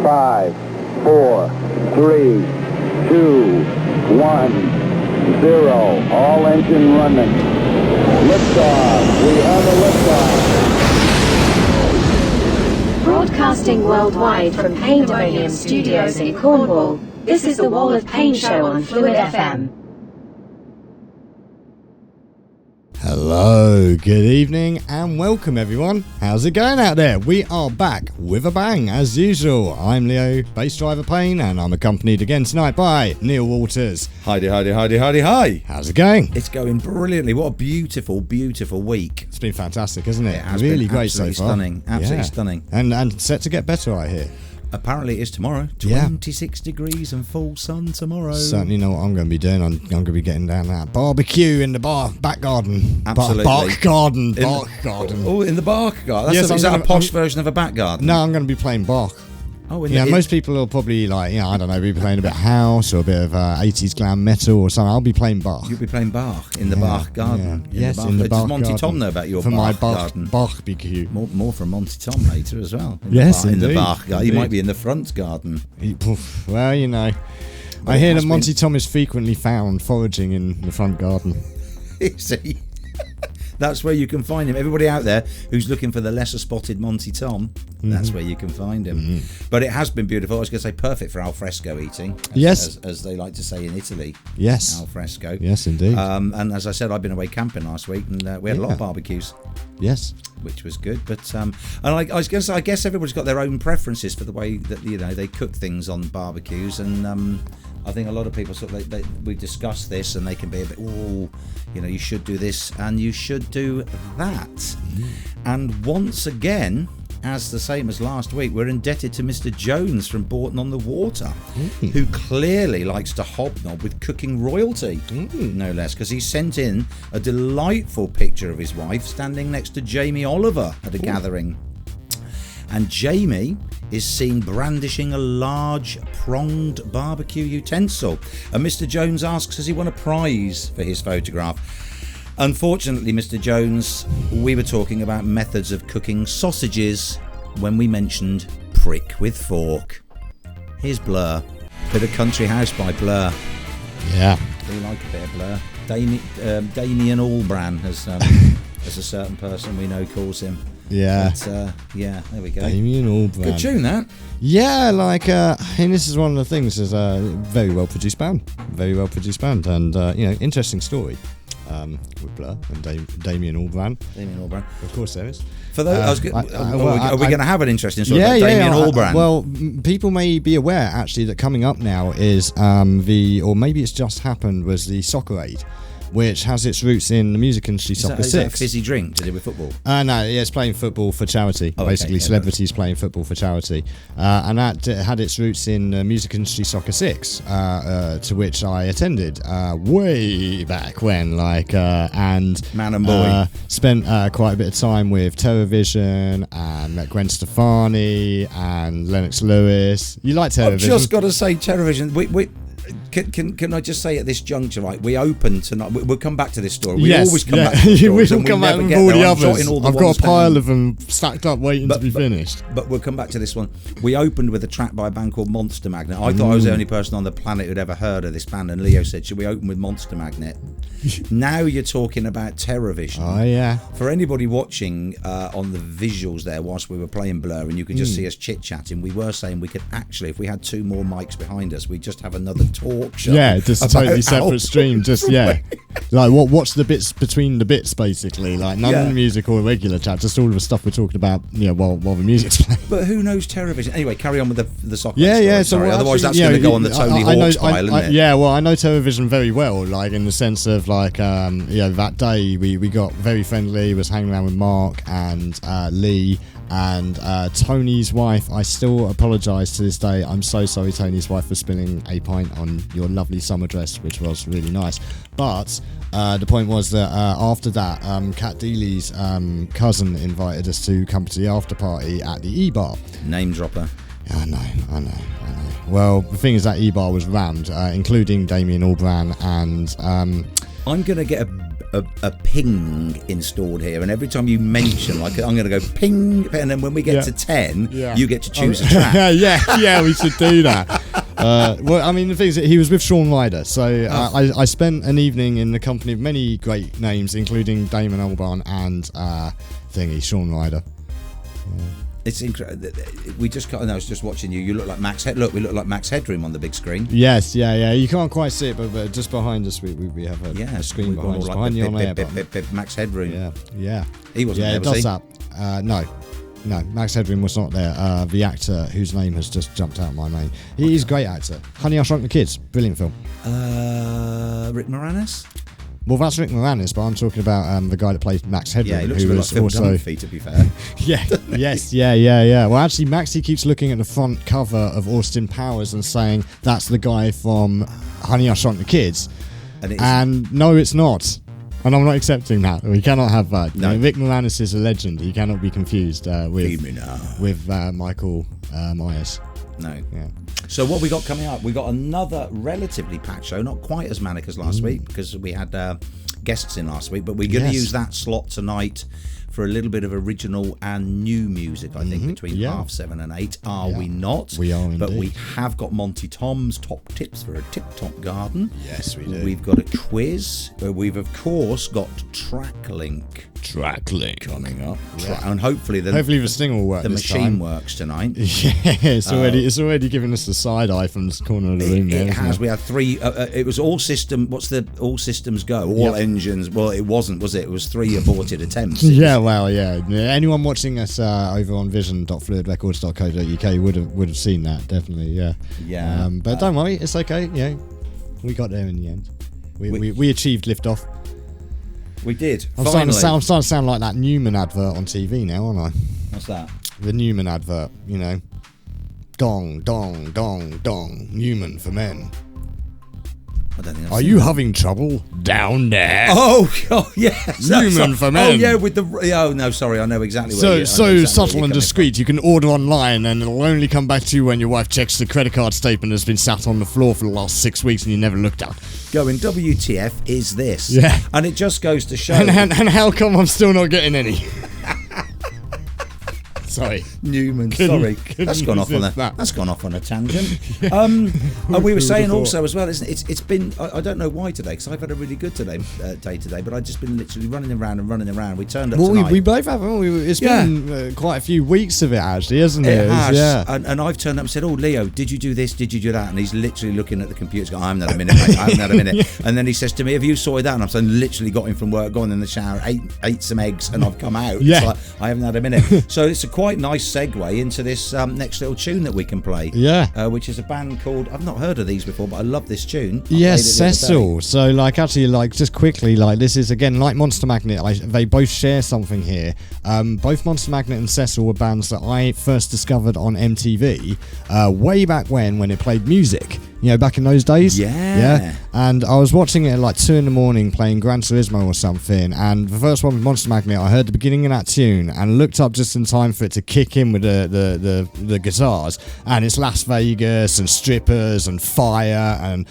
5, 4, 3, 2, 1, 0. All engine running. Liftoff. We have a liftoff. Broadcasting worldwide from Painedemonium Studios in Cornwall, this is the Wal of Paine show on Phluid FM. Hello, good evening and welcome everyone. How's it going out there? We are back with a bang as usual. I'm Leo, bass driver Paine, and I'm accompanied again tonight by Neil Walters. Hi. How's it going? It's going brilliantly. What a beautiful, beautiful week. It's been fantastic, isn't it? It has really been great so far. Stunning. Absolutely stunning. And set to get better, I hear. Apparently it is tomorrow. 26 degrees and full sun tomorrow. Certainly know what I'm going to be doing. I'm going to be getting down that barbecue in the back garden. Absolutely. Bark garden. Oh, in the bark garden? Is that a posh version of a back garden? No, I'm going to be playing Bach. Oh, most people will probably I don't know, be playing a bit of house or a bit of 80s glam metal or something. I'll be playing Bach. You'll be playing Bach in the Bach garden. Yeah. In the Bach garden. Does Monty Tom know about your Bach garden? Barbecue. More from Monty Tom later as well. In the Bach garden. He might be in the front garden. Well, you know. I hear that Monty Tom is frequently found foraging in the front garden. Is he? That's where you can find him. Everybody out there who's looking for the lesser spotted Monty Tom, that's where you can find him. But it has been beautiful. I was going to say perfect for al fresco eating. As they like to say in Italy. Yes. Al fresco. Yes, indeed. And as I said, I've been away camping last week and we had a lot of barbecues. Yes. Which was good. But and I guess everybody's got their own preferences for the way that they cook things on barbecues. And I think a lot of people we discuss this and they can be a bit, you should do this and you should do that. And once again, as the same as last week, we're indebted to Mr. Jones from Bourton-on-the-Water, who clearly likes to hobnob with cooking royalty, no less, because he sent in a delightful picture of his wife standing next to Jamie Oliver at a gathering. And Jamie is seen brandishing a large pronged barbecue utensil. And Mr. Jones asks, has he won a prize for his photograph? Unfortunately, Mr. Jones, we were talking about methods of cooking sausages when we mentioned prick with fork. Here's Blur. Bit of Country House by Blur. Yeah. Do you like a bit of Blur? Damien Albarn, as a certain person we know calls him. Yeah. But, there we go. Damien Albarn. Good tune, that. Yeah, and this is one of the things, is a very well produced band. And, interesting story. With Blur and Damien Albarn. Of course there is. For those, are we going to have an interesting story about Damien Albarn? Well, people may be aware actually that coming up now is or maybe it's just happened, was the Soccer Aid, which has its roots in the music industry. Soccer 6. Is that a fizzy drink to do with football? No, it's playing football for charity. Basically, celebrities playing football for charity. And that had its roots in music industry Soccer 6, to which I attended way back when, and man and boy. Spent quite a bit of time with Vision and met Gwen Stefani and Lennox Lewis. You like Vision? I've just got to say, Vision. Can I just say at this juncture, right? We open tonight. We'll come back to this story. We always come back to this story. We'll come back with all the others. I've got a pile of them stacked up waiting to be finished. But we'll come back to this one. We opened with a track by a band called Monster Magnet. I thought I was the only person on the planet who'd ever heard of this band, and Leo said, should we open with Monster Magnet? Now you're talking about Vision. Oh, yeah. For anybody watching on the visuals there whilst we were playing Blur, and you could just see us chit-chatting, we were saying we could actually, if we had 2 more mics behind us, we'd just have another talk show. Yeah, just a totally separate stream. Just, what's the bits between the bits, basically? None of the music or regular chat, just all of the stuff we're talking about, while the music's playing. But who knows Vision? Anyway, carry on with the soccer story. So sorry, otherwise that's going to go on the Tony Hawk's pile, isn't it? Yeah, well, I know Vision very well, in the sense of, that day we got very friendly, was hanging around with Mark and Lee and Tony's wife. I still apologise to this day. I'm so sorry, Tony's wife, for spilling a pint on your lovely summer dress, which was really nice. But the point was that after that, Kat Deely's cousin invited us to come to the after party at the E-Bar. Name dropper. I know. Well, the thing is that E-Bar was rammed, including Damien Albarn and... I'm going to get a ping installed here, and every time you mention, like, I'm going to go ping, and then when we get to 10, you get to choose a track. yeah, we should do that. Well, I mean, the thing is, he was with Sean Ryder, so I spent an evening in the company of many great names, including Damon Albarn and Sean Ryder. Yeah. It's incredible. We just got. I was just watching you. You look like Max. Look, we look like Max Headroom on the big screen. Yes, yeah. You can't quite see it, but just behind us, we have a screen behind us, behind the on-air button. Max Headroom. Yeah. He wasn't there, it does that. No, Max Headroom was not there. The actor whose name has just jumped out of my mind. He's a great actor. Honey, I Shrunk the Kids. Brilliant film. Rick Moranis? Well, that's Rick Moranis, but I'm talking about the guy that played Max Headroom. Yeah, he looks a bit like Phil Dunphy, to be fair. Yeah. Well, actually, Maxie keeps looking at the front cover of Austin Powers and saying, that's the guy from Honey, I Shrunk the Kids. And no, it's not. And I'm not accepting that. We cannot have that. No. Rick Moranis is a legend. He cannot be confused with Michael Myers. No. Yeah. So what we got coming up? We got another relatively packed show, not quite as manic as last week because we had guests in last week, but we're going to use that slot tonight for a little bit of original and new music, I think, between 7:30 and 8. Are we not? We are indeed. But we have got Monty Tom's top tips for a tip-top garden. Yes, we do. We've got a quiz. We've, of course, got Trak-Link coming up. Yeah. And hopefully the sting will work. The machine works tonight. Yeah, it's already giving us the side eye from this corner of the room. It has. We had 3. It was all system. What's the all systems go? All engines. Well, it wasn't, was it? It was 3 aborted attempts. Well, yeah. Anyone watching us over on vision.fluidrecords.co.uk would have seen that, definitely. Yeah. But don't worry, it's okay. Yeah, we got there in the end. We achieved liftoff. We did. I'm starting to sound like that Newman advert on TV now, aren't I? What's that? The Newman advert, you know. Dong, dong, dong, dong. Newman for men. I don't think Are you having trouble down there? Oh yes. Newman for men. Oh yeah, with the. Oh no, sorry, I know exactly. So subtle and discreet. You can order online, and it'll only come back to you when your wife checks the credit card statement has been sat on the floor for the last 6 weeks and you never looked at. Going, WTF is this? Yeah. And it just goes to show. And how come I'm still not getting any? Sorry, Newman. That's gone off on a tangent. We were saying also as well, isn't it? It's been. I don't know why today, because I've had a really good day today, but I've just been literally running around. We turned up tonight. We both have, haven't we? It's been quite a few weeks of it, actually, hasn't it? It has. Yeah. And I've turned up and said, "Oh, Leo, did you do this? Did you do that?" And he's literally looking at the computer, going, "I haven't had a minute, mate. I haven't had a minute." And then he says to me, "Have you sorted that?" And I'm saying, literally got in from work, gone in the shower, ate some eggs, and I've come out. Yeah. It's like, I haven't had a minute. So it's a quite nice segue into this next little tune that we can play. Yeah. Which is a band called, I've not heard of these before, but I love this tune. Yes, Cecil. So just quickly, this is again like Monster Magnet. They both share something here. Both Monster Magnet and Cecil were bands that I first discovered on MTV way back when it played music. You know, back in those days. Yeah. And I was watching it at 2 a.m. playing Gran Turismo or something. And the first one with Monster Magnet, I heard the beginning of that tune and looked up just in time for it to kick in with the guitars. And it's Las Vegas and strippers and fire and,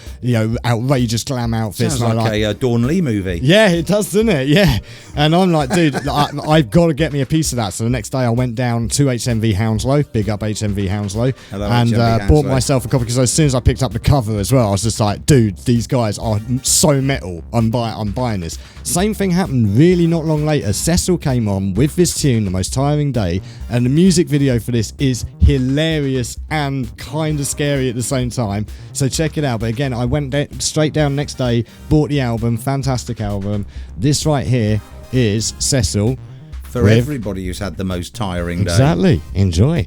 outrageous glam outfits. Sounds like a Dawn Lee movie. Yeah, it does, doesn't it? Yeah. And I'm like, dude, I've got to get me a piece of that. So the next day I went down to HMV Hounslow, big up HMV Hounslow, and bought myself a copy because as soon as I picked up the cover as well, I was just like, dude, these guys are so metal. I'm buying this. Same thing happened really not long later. Cecil came on with this tune, The Most Tiring Day, and the music video for this is hilarious and kind of scary at the same time. So check it out. But again, I went straight down next day, bought the album, fantastic album. This right here is Cecil. For everybody who's had the most tiring day. Exactly. Enjoy.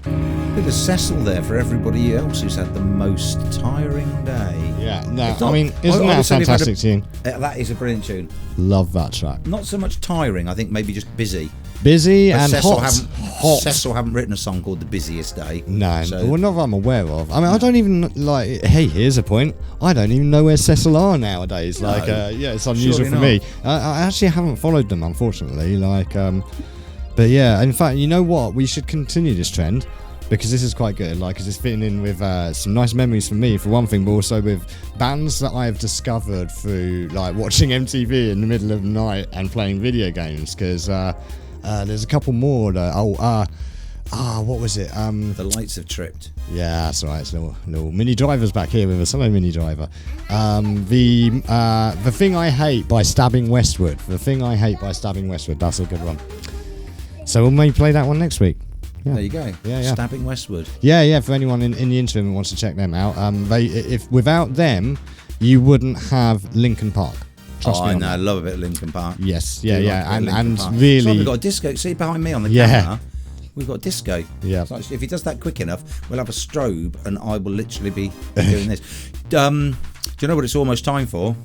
Bit of Cecil there for everybody else who's had the most tiring day. Yeah, no, isn't that a fantastic tune? That is a brilliant tune. Love that track. Not so much tiring, I think maybe just busy. Busy but and Cecil hot. Cecil haven't written a song called The Busiest Day. No, well, not that I'm aware of. I mean, I don't even, hey, here's a point. I don't even know where Cecil are nowadays. No. It's unusual for me. I actually haven't followed them, unfortunately. But yeah, in fact, you know what? We should continue this trend. because this is quite good, like, because it's fitting in with some nice memories for me, for one thing, but also with bands that I've discovered through, like, watching MTV in the middle of the night and playing video games, because there's a couple more that, what was it? The lights have tripped. Yeah, that's right. It's little Mini Driver's back here with us. Hello, Mini Driver. The Thing I Hate by Stabbing Westward. The Thing I Hate by Stabbing Westward. That's a good one. So we'll maybe play that one next week. Yeah. There you go. Yeah. Stabbing Westward. Yeah. For anyone in the interim who wants to check them out, if without them, you wouldn't have Linkin Park. Trust me. I know. I love a bit of Linkin Park. Yes. Yeah. And Park. really, So we've got a disco. See behind me on the camera. We've got disco. Yeah. So if he does that quick enough, we'll have a strobe, and I will literally be doing this. Do you know what it's almost time for?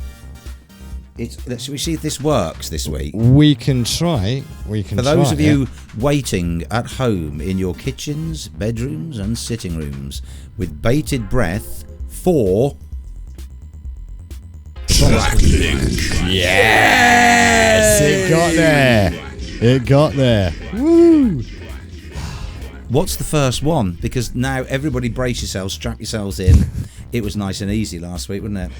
Should we see if this works this week? We can try. For those of you waiting at home in your kitchens, bedrooms, and sitting rooms with bated breath for Trak-Link. Yes! It got there. Woo! What's the first one? Because now everybody brace yourselves, strap yourselves in. It was nice and easy last week, wasn't it?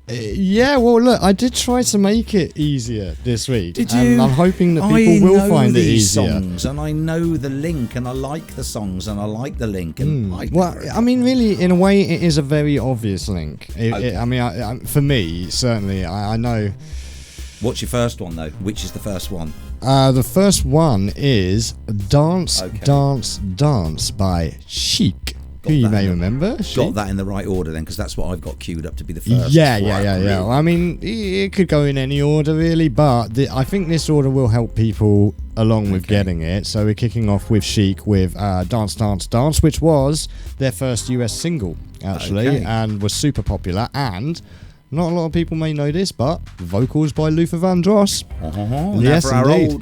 Yeah, well, look, I did try to make it easier this week. Did you? I'm hoping that people will find it easier. Songs, and I know the link, and I like the songs, and I like the link. And I mean, really, in a way, it is a very obvious link. For me, certainly, I know. What's your first one, though? Which is the first one? The first one is Dance, Dance, Dance by Chic. Who you may remember. Got that in the right order then, because that's what I've got queued up to be the first. Yeah. Well, I mean, it could go in any order really, but I think this order will help people along with getting it. So we're kicking off with Chic with Dance, Dance, Dance, which was their first US single, actually, and was super popular, and not a lot of people may know this, but vocals by Luther Vandross. Yes,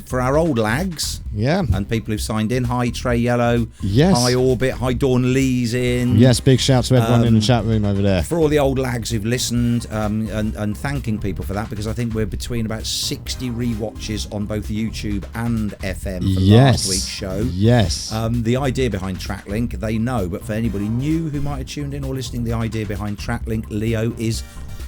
for our old lags, and people who've signed in. Hi Trey Yellow, Hi Orbit, Hi Dawn Lee's in. Yes, big shout to everyone in the chat room over there. For all the old lags who've listened, and thanking people for that, because I think we're between about 60 rewatches on both YouTube and FM for last week's show. Yes. The idea behind Trak-Link, they know, but for anybody new who might have tuned in or listening, the idea behind Trak-Link, Leo, is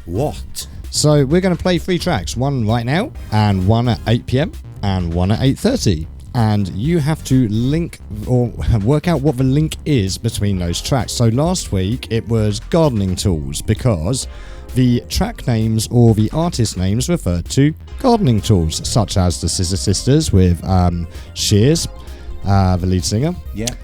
what? So we're going to play 3 tracks, one right now, and one at 8 PM, and one at 8:30. And you have to link or work out what the link is between those tracks. So last week it was gardening tools, because the track names or the artist names referred to gardening tools, such as the Scissor Sisters with Shears, the lead singer,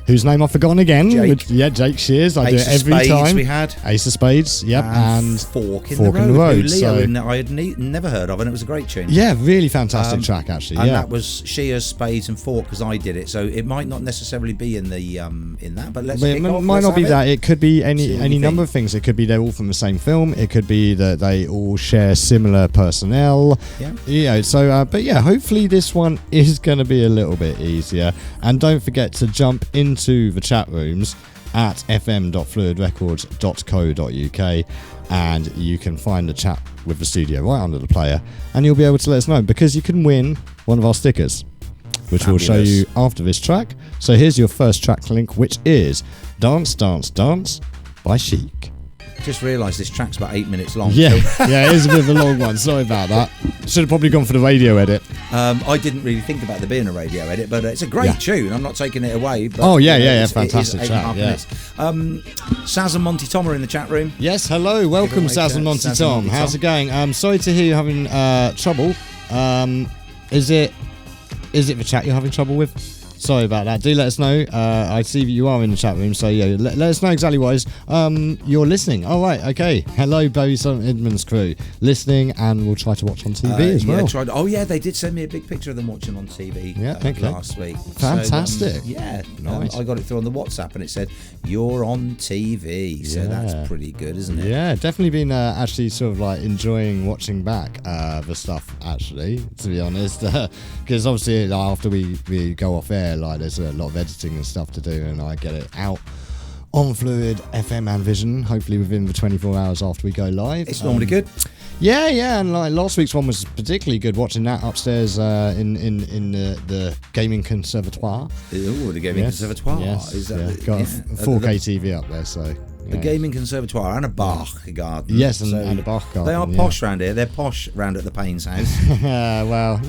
whose name I've forgotten again. Jake Shears. I do it every time. We had Ace of Spades, and Fork in the Road. Leo I had never heard of, and it was a great tune. Yeah, really fantastic track actually. And that was Shears, Spades, and Fork, because I did it. So it might not necessarily be in the in that, but let's. It might not be that. It could be any number of things. It could be they're all from the same film. It could be that they all share similar personnel. So but hopefully this one is going to be a little bit easier. And don't forget to jump into the chat rooms at fm.fluidrecords.co.uk, and you can find the chat with the studio right under the player, and you'll be able to let us know, because you can win one of our stickers, which we'll show you after this track. So here's your first track link, which is Dance, Dance, Dance by Chic. Just realised this track's about 8 minutes long. Yeah, it is a bit of a long one. Sorry about that. Should have probably gone for the radio edit. I didn't really think about there being a radio edit, but it's a great tune. I'm not taking it away. But, fantastic track. Saz and Monty Tom are in the chat room. Yes, hello, welcome Saz and Monty Tom. How's it going? Sorry to hear you're having trouble. Is it the chat you're having trouble with? Sorry about that. Do let us know. I see that you are in the chat room, so let us know exactly what is. You're listening. Oh, right, okay. Hello, Barry Edmonds crew. Listening, and we'll try to watch on TV as well. They did send me a big picture of them watching on TV last week. Fantastic. So, nice. I got it through on the WhatsApp, and it said, you're on TV. So that's pretty good, isn't it? Yeah, definitely been actually sort of like enjoying watching back the stuff, actually, to be honest. Because obviously after we go off air, like there's a lot of editing and stuff to do, and I get it out on Phluid FM and Vision, hopefully within the 24 hours after we go live. It's normally good. Yeah, and like last week's one was particularly good. Watching that upstairs in the gaming conservatoire. Oh, the gaming conservatoire. Yes, Is that got a 4K TV up there, so. A gaming conservatoire and a Bach garden. Yes, and a Bach garden. They are posh round here. They're posh round at the Payne's house. Well,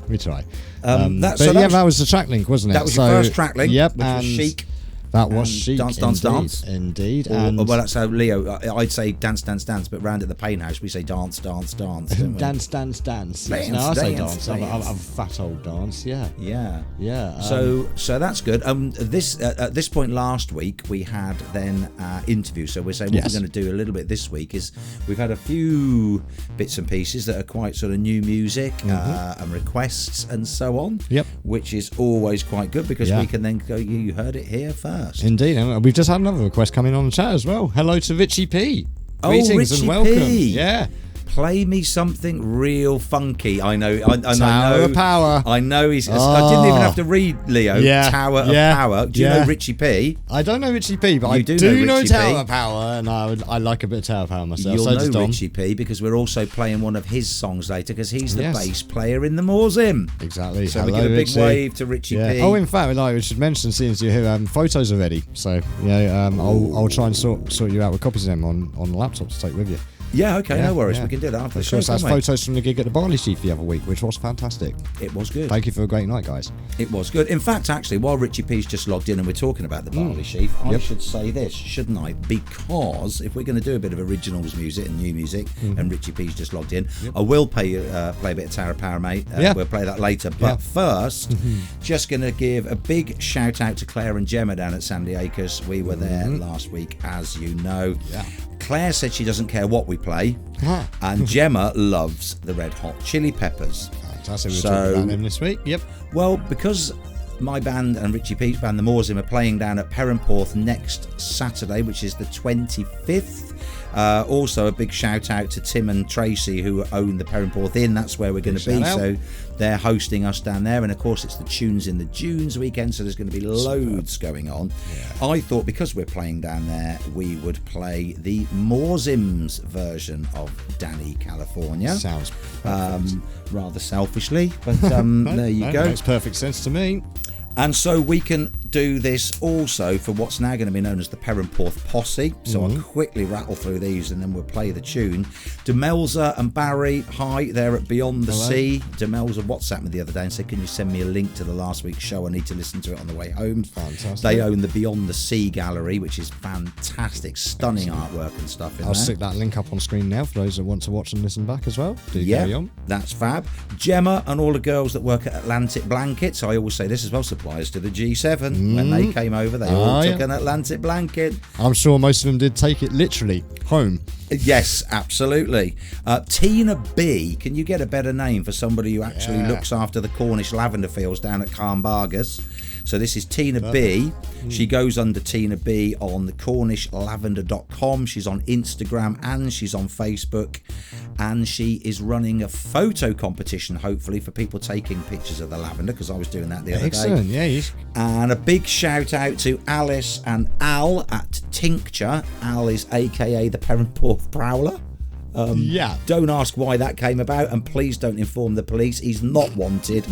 we try. That was the Trak-Link, wasn't it? That was your first Trak-Link. Yep, which was chic. That was chic. Dance. Indeed. Well, that's how Leo. I'd say dance, but round at the Payne house we say dance. Dance. Dance, No, I say dance. I'm a fat old dance. Yeah. Yeah. So that's good. This at this point last week we had then interview. So we're saying what we're going to do a little bit this week is we've had a few bits and pieces that are quite sort of new music and requests and so on. Yep. Which is always quite good because we can then go. You heard it here first. Indeed, and we've just had another request coming on the chat as well. Hello to Richie P. Greetings Richie and welcome. P. Yeah. Play me something real funky. I know. Tower of Power. I know he's. I didn't even have to read Leo. Yeah. Tower of Power. Do you know Richie P? I don't know Richie P, but I do know Tower of Power, and I like a bit of Tower of Power myself. You'll so does know Dom. Richie P because we're also playing one of his songs later because he's the bass player in the Morzim. Exactly. So Hello, we give a big Richie. wave to Richie P. Oh, in fact, we should mention, seeing as you're here, photos are ready. So I'll try and sort you out with copies of them on the laptop to take with you. Yeah, okay, no worries. We can do that after the show. Of course, that's photos from the gig at the Barley Sheaf the other week, which was fantastic. It was good. Thank you for a great night, guys. It was good. In fact, actually, while Richie P's just logged in and we're talking about the Barley Sheaf, I should say this, shouldn't I? Because if we're going to do a bit of originals music and new music, and Richie P's just logged in, I will play a bit of Tower of Power, mate. We'll play that later. But first, just going to give a big shout out to Claire and Gemma down at Sandy Acres. We were there last week, as you know. Yeah. Claire said she doesn't care what we play, and Gemma loves the Red Hot Chili Peppers. Fantastic. We're talking about them this week. Yep. Well, because my band and Richie P's band, the Morzim, are playing down at Perranporth next Saturday, which is the 25th. Also, a big shout out to Tim and Tracy who own the Perranporth Inn. That's where we're going to be. So they're hosting us down there, and of course it's the Tunes in the Dunes weekend, so there's going to be loads going on. I thought because we're playing down there we would play the Morzim's version of Danny California. Sounds rather selfishly, but there you go. Makes perfect sense to me. And so we can do this also for what's now going to be known as the Perranporth Posse. So I'll quickly rattle through these and then we'll play the tune. Demelza and Barry, hi, they're at Beyond the Sea. Demelza WhatsApped me the other day and said, can you send me a link to the last week's show? I need to listen to it on the way home. Fantastic. They own the Beyond the Sea gallery, which is fantastic, stunning artwork and stuff in I'll there. stick that link up on screen now for those that want to watch and listen back as well. Do carry on. That's fab. Gemma and all the girls that work at Atlantic Blankets, I always say this as well, suppliers to the G7. When they came over, they all took an Atlantic blanket. I'm sure most of them did take it literally home. Yes, absolutely. Tina B. Can you get a better name for somebody who actually looks after the Cornish lavender fields down at Carnbargus? So this is Tina B. She goes under Tina B on the CornishLavender.com. She's on Instagram and she's on Facebook. And she is running a photo competition, hopefully, for people taking pictures of the lavender, because I was doing that the other day. Excellent, yeah. And a big shout out to Alice and Al at Tincture. Al is aka the Perranporth Prowler. Don't ask why that came about, and please don't inform the police. He's not wanted.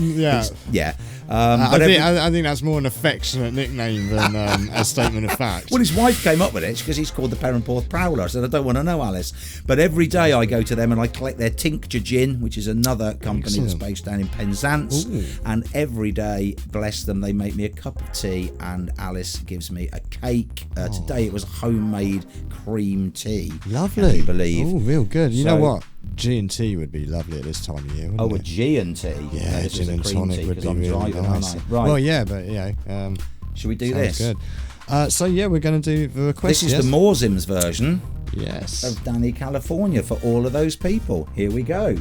I think that's more an affectionate nickname than a statement of fact. Well, his wife came up with it because he's called the Perranporth Prowler. I said, I don't want to know, Alice. But every day I go to them and I collect their Tincture Gin, which is another company that's based down in Penzance. And every day, bless them, they make me a cup of tea, and Alice gives me a cake. Today it was homemade cream tea. Lovely. Can you believe? Oh, real good. You know what? G&T would be lovely at this time of year, wouldn't it? A G&T? Yeah, gin and tonic would be really driving, nice. Right. Well, yeah, but should we do sounds this? Good. We're going to do the request. This is the Morzim's version of Danny California for all of those people. Here we go.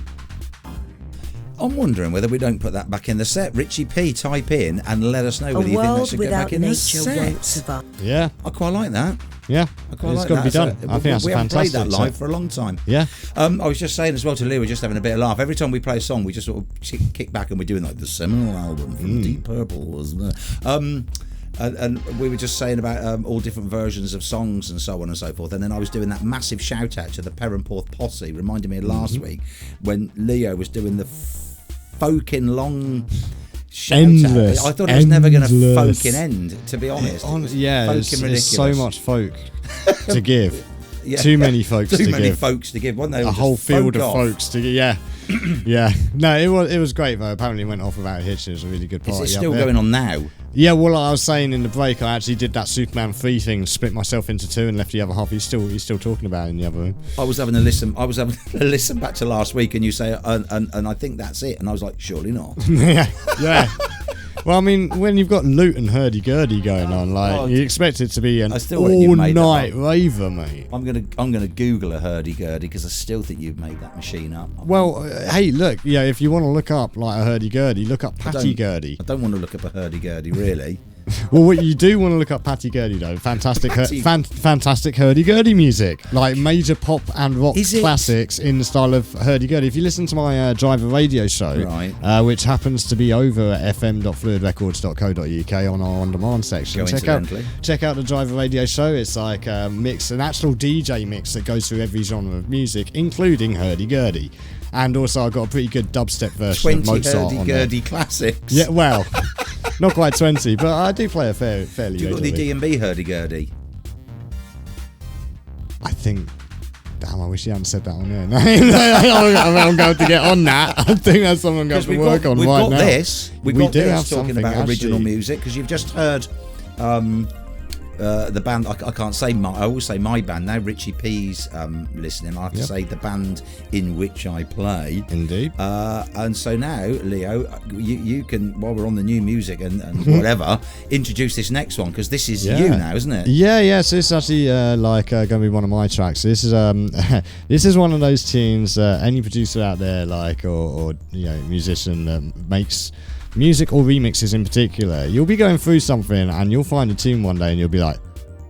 I'm wondering whether we don't put that back in the set. Richie P, type in and let us know whether you think that should go back in the set. Yeah. I quite like that. Yeah, I quite it's like got to that. be done. I think that's we haven't fantastic. played that live for a long time. Yeah. I was just saying as well to Lee, we're just having a bit of laugh. Every time we play a song, we just sort of kick back and we're doing like the seminal album from Deep Purple, wasn't it? And we were just saying about all different versions of songs and so on and so forth. And then I was doing that massive shout out to the Perranporth posse, reminding me of last week when Leo was doing the folkin' long shout Endless. out. I thought it was never going to folkin' end, to be honest. It's so much folk to give. Yeah. Too many folks to give. Too many folks to give, weren't they? A whole field of folks to give. Yeah. Yeah. No, it was great though. Apparently it went off without a hitch. It was a really good party. Is it still going on now? Yeah, well, I was saying in the break, I actually did that Superman 3 thing, split myself into two and left the other half. He's still talking about it in the other room. I was having a listen back to last week, and you say, and I think that's it, and I was like, surely not. yeah. Well, I mean, when you've got loot and hurdy-gurdy going on, like, you expect it to be an all-night raver, mate. I'm gonna Google a hurdy-gurdy because I still think you've made that machine up. Well, hey, look, yeah, if you want to look up like a hurdy-gurdy, look up patty-gurdy. I don't want to look up a hurdy-gurdy, really. Well, what you do want to look up patty-gurdy though, fantastic hurdy-gurdy music, like major pop and rock classics in the style of hurdy-gurdy. If you listen to my driver radio show, right, which happens to be over at fm.fluidrecords.co.uk on our on-demand section, check out the driver radio show. It's like a mix, an actual DJ mix that goes through every genre of music, including hurdy-gurdy. And also, I've got a pretty good dubstep version of Mozart on there. 20 hurdy-gurdy classics. Yeah, well, not quite 20, but I do play a fairly. Do you got the D&B hurdy-gurdy? I think. Damn, I wish you hadn't said that on there. I'm going to get on that. I think that's something I'm going to work on right now. We've got this talking about actually. Original music, because you've just heard the band. I can't say I always say my band now. Richie P's listening. I have to say the band in which I play. Indeed. And so now, Leo, you can, while we're on the new music and whatever, introduce this next one, because this is you now, isn't it? Yeah. So this is actually going to be one of my tracks. This is this is one of those tunes any producer out there, like or musician that makes music or remixes in particular, you'll be going through something and you'll find a tune one day and you'll be like,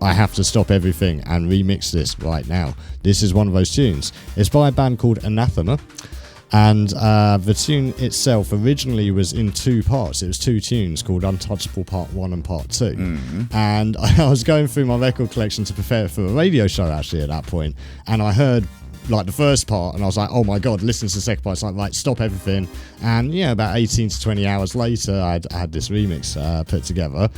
I have to stop everything and remix this right now. This is one of those tunes. It's by a band called Anathema, and the tune itself originally was in two parts. It was two tunes called Untouchable Part 1 and Part 2. And I was going through my record collection to prepare for a radio show actually at that point, and I heard like the first part and I was like, oh my god, listen to the second part. It's like, right, stop everything. And about 18 to 20 hours later I had this remix put together.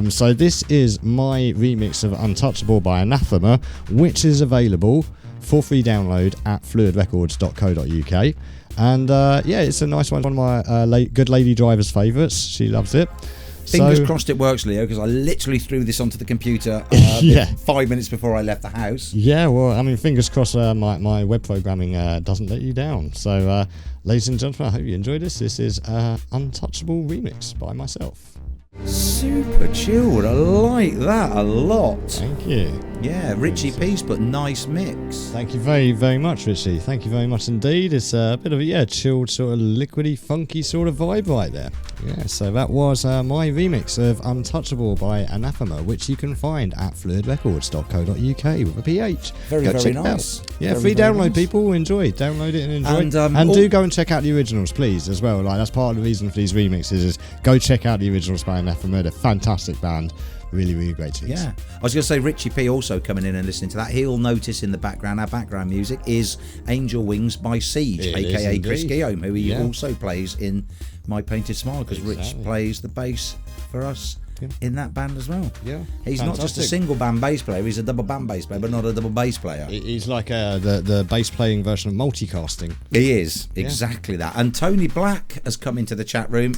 So this is my remix of Untouchable by Anathema, which is available for free download at fluidrecords.co.uk. And it's a nice one of my good lady driver's favourites. She loves it. Fingers crossed it works, Leo, because I literally threw this onto the computer 5 minutes before I left the house. Yeah, well, I mean, fingers crossed my web programming doesn't let you down. So, ladies and gentlemen, I hope you enjoyed this. This is Untouchable remix by myself. Super chilled. I like that a lot. Thank you. Yeah, Richie P's but nice mix. Thank you very, very much, Richie. Thank you very much indeed. It's a bit of a chilled, sort of liquidy, funky sort of vibe right there. Yeah, so that was my remix of Untouchable by Anathema, which you can find at fluidrecords.co.uk with a PH. Very, very nice. Yeah, very, free very download, nice. People. Enjoy. Download it and enjoy. And do go and check out the originals, please, as well. Like, that's part of the reason for these remixes is go check out the originals by Anathema. They're a fantastic band. Really, really great tunes. Yeah. I was going to say, Richie P also coming in and listening to that. He'll notice in the background, our background music is Angel Wings by Siege, a.k.a. Chris Guillaume, who he also plays in My Painted Smile, because Rich plays the bass for us in that band as well. Yeah. He's not just a single band bass player, he's a double band bass player, but not a double bass player. He's like the bass playing version of multicasting. He is, exactly that. And Tony Black has come into the chat room.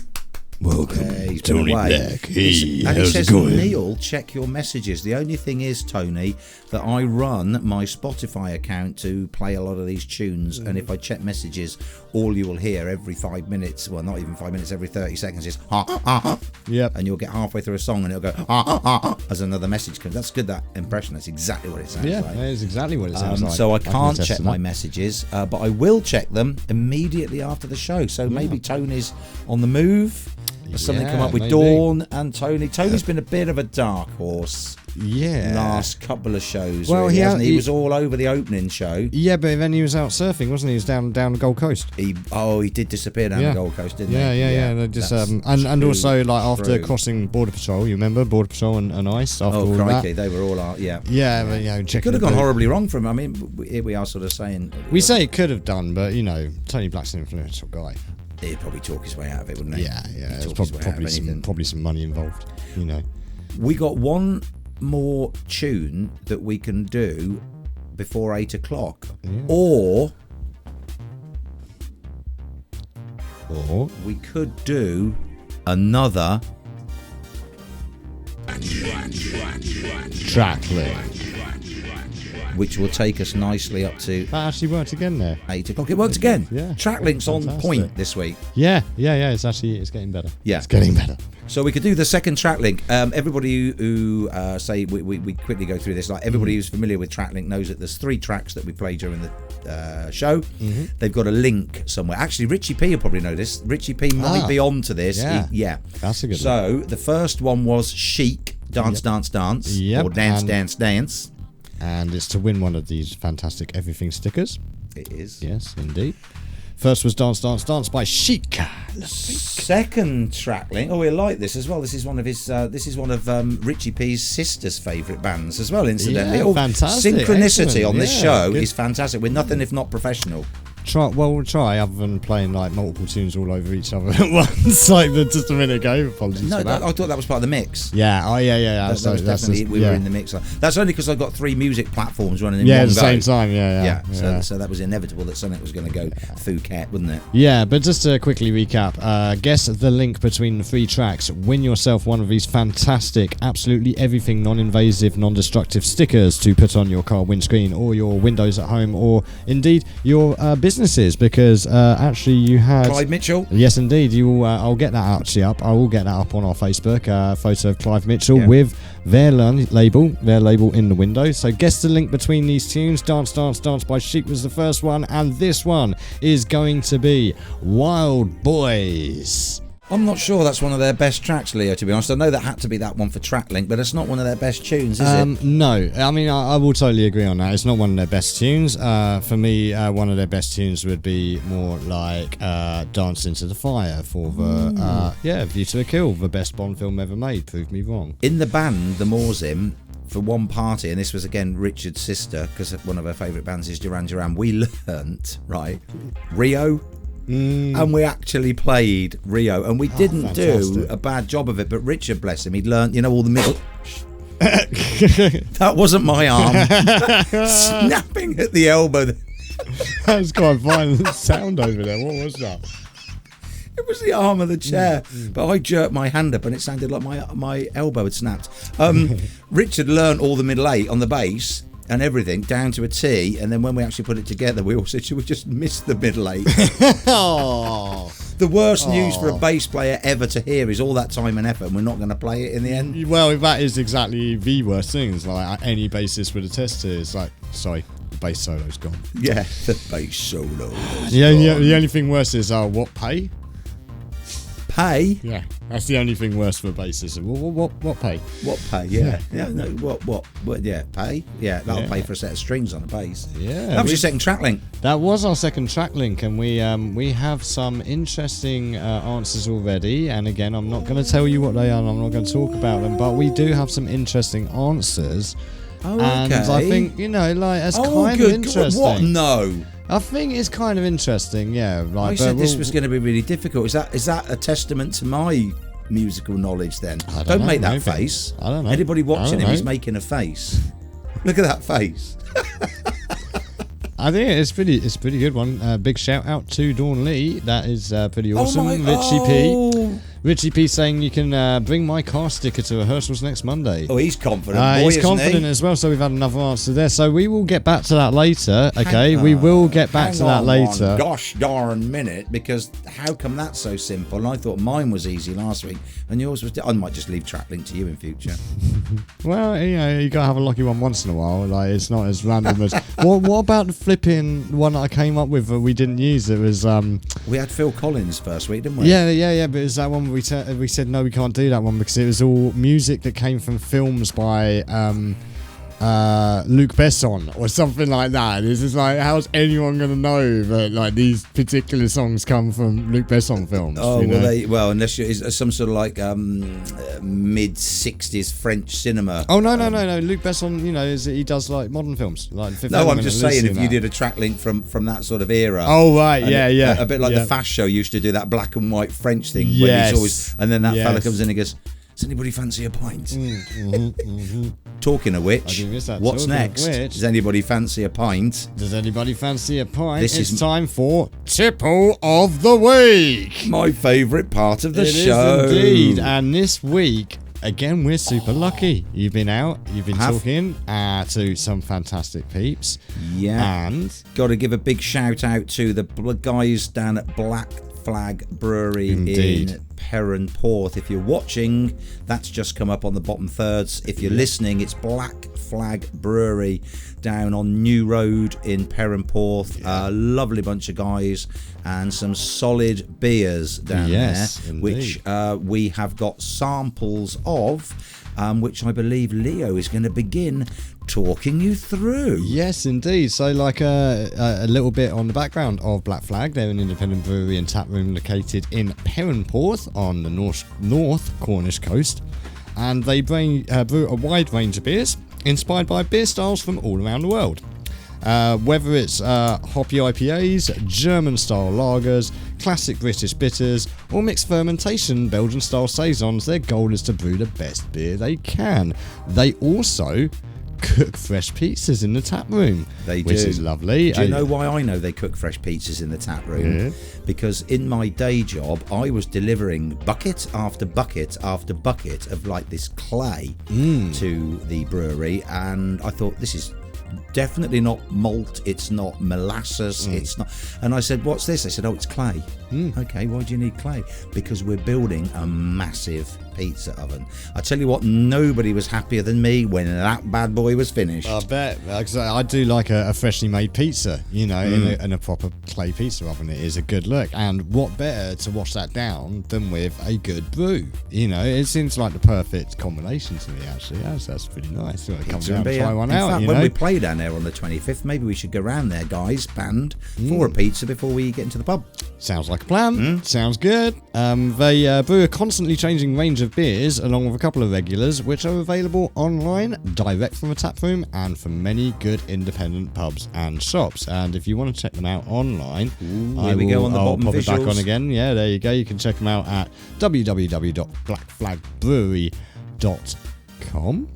Welcome, Tony Black. Hey, and he says, Neil, check your messages. The only thing is, Tony, that I run my Spotify account to play a lot of these tunes, and if I check messages, all you will hear every 5 minutes, well, not even 5 minutes, every 30 seconds is ha ha ha. Yep. And you'll get halfway through a song and it'll go ha ha ha as another message comes. That's good, that impression. That's exactly what it sounds like. Yeah, that is exactly what it sounds like. So I can't check my messages, but I will check them immediately after the show. So maybe Tony's on the move. Something come up with Dawn and Tony. Tony's been a bit of a dark horse last couple of shows. Well, really, hasn't he? he He was all over the opening show. Yeah, but then he was out surfing, wasn't he? He was down the Gold Coast. He did disappear down the Gold Coast, didn't he? Yeah. They just and also like after crossing Border Patrol, you remember Border Patrol and ICE. After all crikey, that. they were all out. Yeah, but, it could have gone horribly wrong for him. I mean, here we are sort of saying we say it could have done, but Tony Black's an influential guy. He'd probably talk his way out of it, wouldn't he? Yeah. There's probably some money involved. We got one more tune that we can do before 8 o'clock, or we could do another Trak-Link, which will take us nicely up to that actually worked again there. 8 o'clock. It worked again. Yeah. Trak-Link's on point this week. Yeah. It's getting better. Yeah. It's getting better. So we could do the second Trak-Link. Everybody who say we quickly go through this, like everybody who's familiar with Trak-Link knows that there's 3 tracks that we play during the show. They've got a link somewhere. Actually, Richie P will probably know this. Richie P might be on to this. Yeah. That's a good one. So the first one was Chic, Dance, Dance, Dance, or Dance, Dance, Dance. And it's to win one of these fantastic everything stickers. It is. Yes, indeed. First was Dance, Dance, Dance by Chic. Second Trak-Link. Oh, we like this as well. This is one of his. This is one of Richie P's sister's favourite bands as well. Incidentally, fantastic. Synchronicity Excellent. on this show good. is fantastic. We're nothing if not professional. We'll try other than playing like multiple tunes all over each other at once, like just a minute ago. Apologies for that. I thought that was part of the mix. Yeah. That was definitely we were in the mix. That's only because I got 3 music platforms running in one at go. the same time. Yeah. So that was inevitable that something was going to go Phuket, wasn't it? Yeah, but just to quickly recap, guess the link between the 3 tracks. Win yourself one of these fantastic, absolutely everything non-invasive, non-destructive stickers to put on your car windscreen or your windows at home, or indeed your businesses, because actually you had Clive Mitchell. Yes, indeed. I'll get that actually up. I will get that up on our Facebook. Photo of Clive Mitchell with their label in the window. So guess the link between these tunes. Dance, Dance, Dance by Chic was the first one, and this one is going to be Wild Boys. I'm not sure that's one of their best tracks, Leo, to be honest. I know that had to be that one for Trak-Link, but it's not one of their best tunes, is it? No. I mean, I will totally agree on that. It's not one of their best tunes. For me, one of their best tunes would be more like Dance Into the Fire for the, View to a Kill, the best Bond film ever made. Prove me wrong. In the band, the Morzim, for one party, and this was again Richard's sister, because one of her favourite bands is Duran Duran, we learnt, Rio. And we actually played Rio, and we didn't do a bad job of it, but Richard, bless him, he'd learnt, all the middle. That wasn't my arm snapping at the elbow. That was quite a violent sound over there. What was that? It was the arm of the chair, but I jerked my hand up and it sounded like my elbow had snapped. Richard learnt all the middle 8 on the bass and everything down to a T, and then when we actually put it together, we all said, should we just miss the middle 8? The worst news for a bass player ever to hear is all that time and effort, and we're not going to play it in the end. Well, that is exactly the worst thing. It's like any bassist would attest to. It's like, sorry, the bass solo's gone. Yeah, the bass solo. The only thing worse is what pay? Pay? Yeah, that's the only thing worse for a bassist. What pay? What pay? Yeah. No. What? Yeah, pay. Yeah, that'll pay for a set of strings on a bass. Yeah. That was your second Trak-Link. That was our second Trak-Link, and we have some interesting answers already. And again, I'm not going to tell you what they are, and I'm not going to talk about them, but we do have some interesting answers. Oh, okay. And I think that's kind of interesting. What? No. I think it's kind of interesting, yeah. I said this was going to be really difficult. Is that a testament to my musical knowledge then? Don't make that face. I don't know. Anybody watching him is making a face. Look at that face. I think it's pretty good one. Big shout out to Dawn Lee. That is pretty awesome. Richie P saying you can bring my car sticker to rehearsals next Monday. Oh, he's confident. He's confident as well. So we've had another answer there. So we will get back to that later. Okay, we will get back to that later. One gosh darn minute, because how come that's so simple? And I thought mine was easy last week, and yours was. I might just leave Trak-Link to you in future. Well, you gotta have a lucky one once in a while. Like, it's not as random as. What about the flipping one that I came up with that we didn't use? It was we had Phil Collins first week, didn't we? Yeah. But is that one remember we said no, we can't do that one because it was all music that came from films by Luc Besson or something like that. It's just like, how's anyone going to know that like these particular songs come from Luc Besson films? Oh, you know? well, unless it's some sort of like mid '60s French cinema. Oh no! Luc Besson, you know, he does like modern films. Like Fifth No, I'm Element just and saying, Lucy if and you that. did a Trak-Link from that sort of era. Oh right, and yeah. A bit like yeah. the Fast Show used to do that black and white French thing. Yes. When he's always, and then that fella Yes. comes in and goes, "Does anybody fancy a pint?" Mm-hmm. Talking of I which, do miss that. what's Talking of next? which. Does anybody fancy a pint? Does anybody fancy a pint? This It's is- time for Tipple of the Week. My favourite part of the It is show. indeed. And this week, again, we're super lucky. You've been out, you've been Have. talking to some fantastic peeps. Yeah. And Got to give a big shout out to the guys down at Black Flag Brewery Indeed. in Perranporth. If you're watching, that's just come up on the bottom thirds. If you're listening, it's Black Flag Brewery down on New Road in Perranporth. A lovely bunch of guys and some solid beers down Yes, there, indeed. which we have got samples of, which I believe Leo is going to begin talking you through. yes, indeed. So, like a little bit on the background of Black Flag. They're an independent brewery and tap room located in Perranporth on the north Cornish coast, and they brew a wide range of beers inspired by beer styles from all around the world. Whether it's hoppy IPAs, German-style lagers, classic British bitters, or mixed fermentation Belgian-style saisons, their goal is to brew the best beer they can. They also cook fresh pizzas in the tap room, They which do. is lovely. Do you know why I know they cook fresh pizzas in the tap room? Yeah. Because in my day job, I was delivering bucket after bucket after bucket of like this clay to the brewery, and I thought, this is definitely not malt, it's not molasses, it's not. And I said, what's this? They said, oh, it's clay. Okay, why do you need clay? Because we're building a massive pizza oven. I tell you what, nobody was happier than me when that bad boy was finished. I bet. 'Cause I do like a freshly made pizza, you know, in a proper clay pizza oven. It is a good look. And what better to wash that down than with a good brew? You know, it seems like the perfect combination to me, actually. That's pretty nice. You want to come Pizza down and and beer. try one In out, fact, you when know? we play down there on the 25th, maybe we should go round there, guys, band, for a pizza before we get into the pub. Sounds like a plan. Sounds good. They brew a constantly changing range of beers, along with a couple of regulars, which are available online, direct from a tap room, and from many good independent pubs and shops. And if you want to check them out online, here we go on the I'll bottom pop it back visuals. on again. Yeah, there you go. You can check them out at www.blackflagbrewery.com.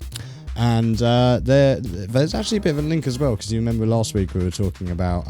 And there's actually a bit of a link as well, because you remember last week we were talking about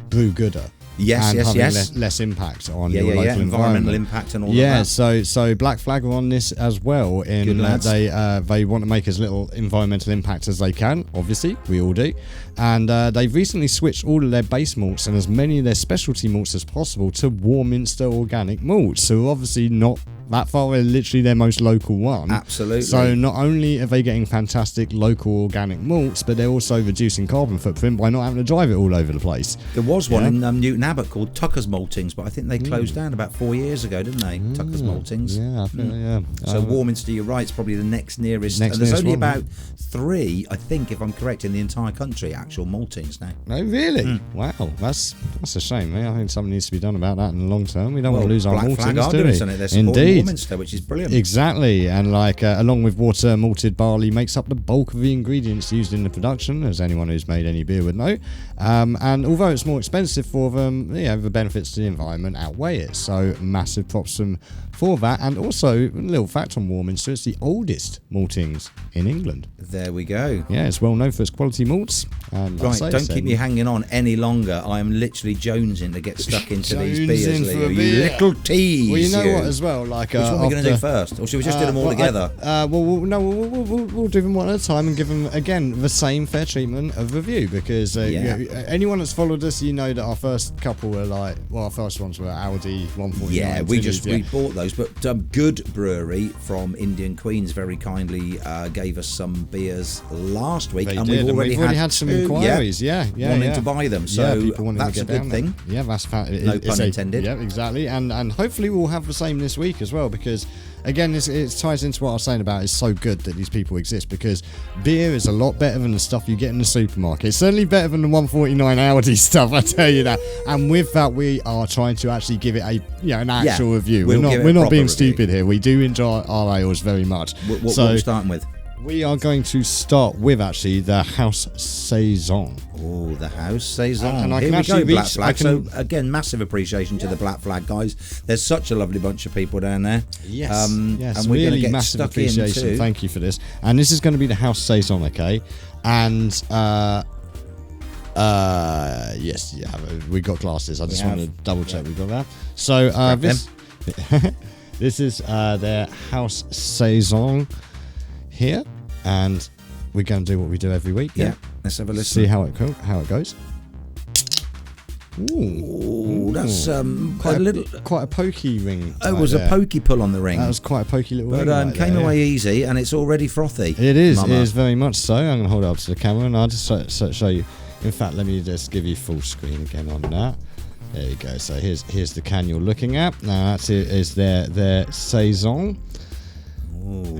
brew gooder. Yes, and yes, having yes. less impact on Yeah, your yeah, local yeah. Environmental environment. impact and all Yeah, of that. so Black Flag are on this as well. Good In lads. they want to make as little environmental impact as they can. Obviously, we all do. And they've recently switched all of their base malts and as many of their specialty malts as possible to Warminster organic malts. So obviously not that far away, literally their most local one. Absolutely. So not only are they getting fantastic local organic malts, but they're also reducing carbon footprint by not having to drive it all over the place. There was one Yeah. in Newton Abbot called Tucker's Maltings, but I think they closed down about 4 years ago, didn't they? Tucker's Maltings. Yeah, I think, yeah. So Warminster, you're right, it's probably the next nearest. Next and there's nearest only one, about 3, I think, if I'm correct, in the entire country, actual maltings now. No, really? Wow, that's a shame. Eh? I think something needs to be done about that in the long term. We don't want to lose our Black Flag maltings, are do doing we? something. They're supporting Indeed. Warminster, which is brilliant. Exactly, and like along with water, malted barley makes up the bulk of the ingredients used in the production, as anyone who's made any beer would know. And although it's more expensive for them, the benefits to the environment outweigh it. So massive props for that. And also, a little fact on Warminster: it's the oldest maltings in England. There we go. Yeah, it's well known for its quality malts. And like I Right, say, don't so- keep me hanging on any longer. I am literally jonesing to get stuck into these Jonesing beers, for Leo. a You beer. little tease. Well, you know what, as well, like Which one are we going to do after- first? Or should we just do them all well, together? We'll do them one at a time and give them again the same fair treatment of review, because Yeah. anyone that's followed us, you know that our first couple were like, well, our first ones were Audi 149. Yeah, we Tinnies, bought those, but Good Brewery from Indian Queens very kindly gave us some beers last week, They and did, we've already had some two, inquiries. Yeah, wanting to buy them. So people wanting that's to a get good down thing. there. Yeah, that's No pun intended. Yeah, exactly, and hopefully we'll have the same this week as well, because again, it ties into what I was saying about it's so good that these people exist, because beer is a lot better than the stuff you get in the supermarket. It's certainly better than the 149 Audi stuff, I tell you that. And with that, we are trying to actually give it an actual review. We're not being stupid here. We do enjoy our ales very much. What are we starting with? We are going to start with actually the House Saison. Oh, the House Saison. And I Here can we actually go, Black reach- Flag. I can- So again, massive appreciation to the Black Flag guys. There's such a lovely bunch of people down there. Yes, yes, and we're really going to get massive stuck in appreciation. too. Thank you for this. And this is going to be the House Saison, okay? And yes, yeah, we got glasses. I just want to double check we got that. So this this is their House Saison here, and we're going to do what we do every week. Yeah, let's have a listen. See how it goes. Ooh, that's quite a pokey ring. It was a pokey pull on the ring. That was quite a pokey little but ring. Right came there, away easy, and it's already frothy. It is. Mama. It is very much so. I'm going to hold it up to the camera, and I'll just show you. In fact, let me just give you full screen again on that. There you go. So here's the can you're looking at. Now that's it. Is their Saison.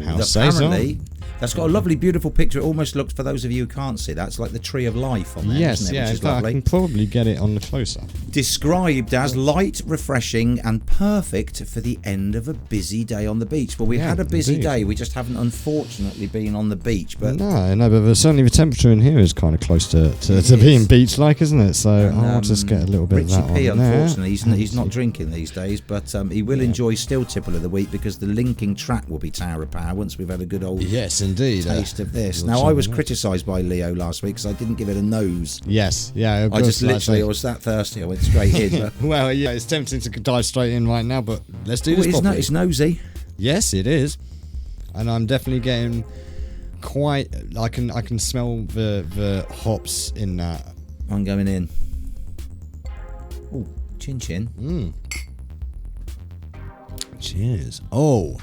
House Saison. Apparently, that's got a lovely, beautiful picture. It almost looks, for those of you who can't see, that's like the tree of life on there, Yes, isn't it? yeah. Which In is fact, I lovely. can probably get it on the closer. Described as light, refreshing, and perfect for the end of a busy day on the beach. Well, we've Yeah, had a busy indeed. day. We just haven't, unfortunately, been on the beach. But No, but certainly the temperature in here is kind of close to being beach-like, isn't it? So I'll just get a little bit Richie of that P, on there. unfortunately, he's not drinking these days, but he will enjoy still Tipple of the week, because the linking track will be Tower of Power once we've had a good old Yes, indeed. taste of this. we'll Now, check I was it out. criticised by Leo last week because I didn't give it a nose. Yes, yeah. I just literally, I was that thirsty, I went straight in. But, Well, yeah, it's tempting to dive straight in right now, but let's do this it's, properly. it's nosy. Yes, it is, and I'm definitely getting quite. I can smell the hops in that. I'm going in. Oh, chin chin. Cheers. Oh,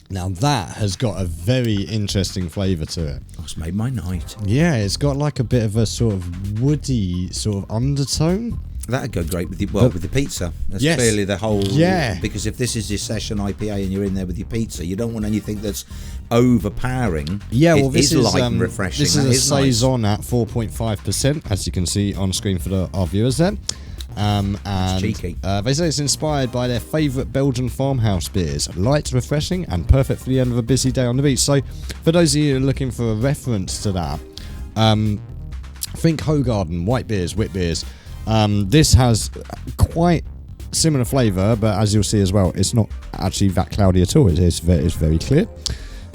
now that has got a very interesting flavour to it. That's made my night. Yeah, it's got like a bit of a sort of woody sort of undertone. That'd go great with with the pizza. That's Yes. clearly the whole. Yeah. Because if this is your session IPA and you're in there with your pizza, you don't want anything that's overpowering. Yeah, well, It this is light and refreshing. This That is a nice. saison at 4.5%, as you can see on screen for our viewers there. And cheeky. They say it's inspired by their favourite Belgian farmhouse beers, light, refreshing, and perfect for the end of a busy day on the beach. So, for those of you who are looking for a reference to that, think Hoegaarden, white beers, wit beers. This has quite similar flavour, but as you'll see as well, it's not actually that cloudy at all. It's very clear.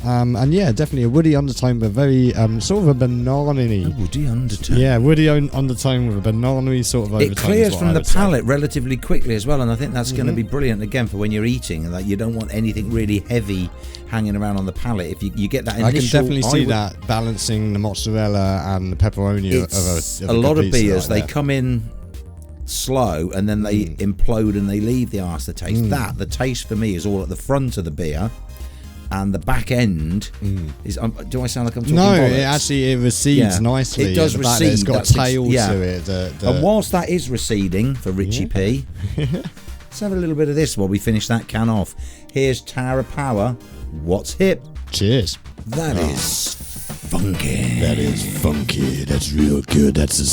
And yeah, definitely a woody undertone, but very sort of a banana-y. Woody undertone. Yeah, woody undertone with a banana-y sort of overtone. It clears is what from I the would say. palate relatively quickly as well, and I think that's going to be brilliant again for when you're eating. Like, you don't want anything really heavy hanging around on the palate. If you get that initial, I can definitely see that balancing the mozzarella and the pepperoni It's of a lot good of pizza beers. right They there. come in slow and then they implode and they leave the aftertaste. The taste for me is all at the front of the beer. And the back end is. Do I sound like I'm talking No, bollocks? it recedes Yeah. nicely. It does at the back there. recede. It's got That's a tail yeah. to it. And whilst that is receding for Richie P, let's have a little bit of this while we finish that can off. Here's Tower of Power. What's hip? Cheers. That is funky. That is funky. That's real good. That's the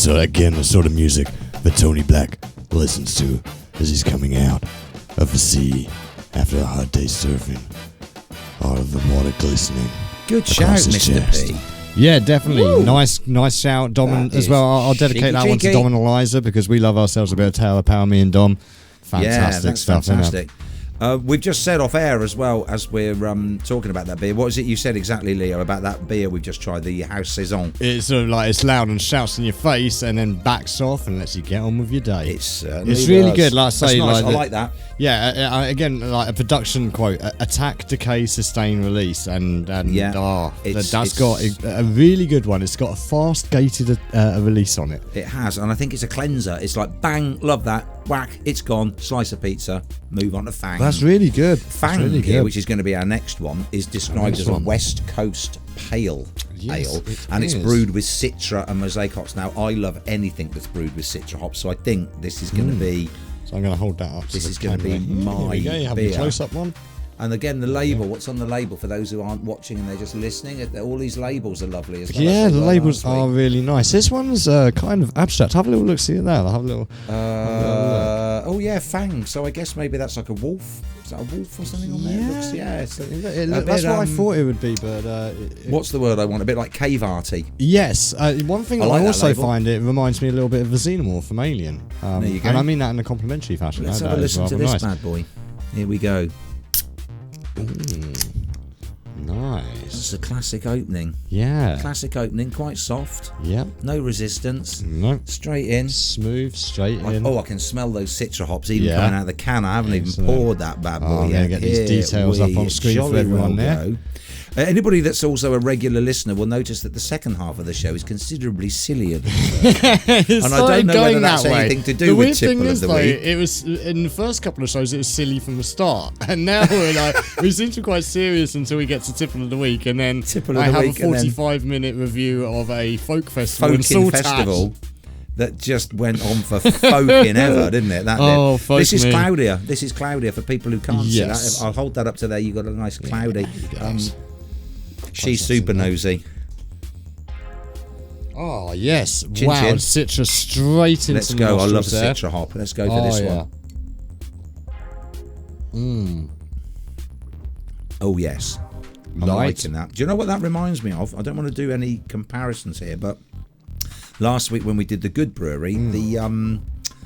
sort of music that Tony Black listens to as he's coming out of the sea after a hard day surfing. Out of the water glistening. Good shout, across his Mr. chest. P. Yeah, definitely. Woo. Nice shout, Dom, That as well. I'll is dedicate that one to cheeky. Dom and Eliza because we love ourselves a bit of Tower of Power, me and Dom. Fantastic Yeah, that's stuff, isn't it? fantastic. We've just said off air as well as we're talking about that beer. What is it you said exactly, Leo, about that beer we've just tried, the House Saison? It's sort of like it's loud and shouts in your face and then backs off and lets you get on with your day. It's really good, like I say. That's nice. Like I like that. Yeah, again, like a production quote: attack, decay, sustain, release, and Yeah, that's got a really good one. It's got a fast gated release on it. It has, and I think it's a cleanser. It's like bang, love that, whack, it's gone. Slice of pizza, move on to Fang. That's really good. Fang That's really here, good. which is going to be our next one, is described next as a one. West Coast pale Yes, ale, it and it's is. brewed with Citra and Mosaic hops. Now, I love anything that's brewed with Citra hops, so I think this is going to be So I'm going to hold that up. This to is the going to be camera. my Here we go. You have beer. a close-up one. And again, the label. What's on the label for those who aren't watching and they're just listening? All these labels are lovely as well. Yeah, as the well labels last are week. really nice. This one's kind of abstract. Have a little look. See at that. I'll have a little. Oh yeah, fang. So I guess maybe that's like a wolf. Is that a wolf or something on there? It's That's what I thought it would be, but what's the word I want? A bit like cave arty. yes. One thing I I like that also label. find it reminds me a little bit of the Xenomorph from Alien. There you go. And I mean that in a complimentary fashion. Let's That have a is listen to rather this nice. bad boy. Here we go. Nice. It's a classic opening. Yeah. Classic opening, quite soft. Yep. No resistance. No. Straight in. Smooth, straight in. I can smell those citra hops even Yeah. coming out of the can. I haven't even Excellent. poured that bad boy Oh, I'm yet. gonna get these Here details up we on screen for jolly everyone well there. go. Anybody that's also a regular listener will notice that the second half of the show is considerably sillier than the first. It And I started don't know whether going that's that way. anything to do the with weird thing Tipple of is, the though, Week. it was in the first couple of shows. It was silly from the start, and now we're like we seem to be quite serious until we get to Tipple of the Week, and then Tipple of I the have Week, a and then 45-minute review of a folk festival in Folking Saltash. festival that just went on for folking ever, didn't it? That Oh, did. folk This is me. cloudier. This is cloudier for people who can't Yes. see that. I'll hold that up to there. You've got a nice cloudy. goes. She's super nosy. Oh yes! Chin wow, chin. Citra straight into Let's the go. I love nostrils the there. citra hop. Let's go for this one. Oh yes, I'm Light. liking that. Do you know what that reminds me of? I don't want to do any comparisons here, but last week when we did the Good Brewery, the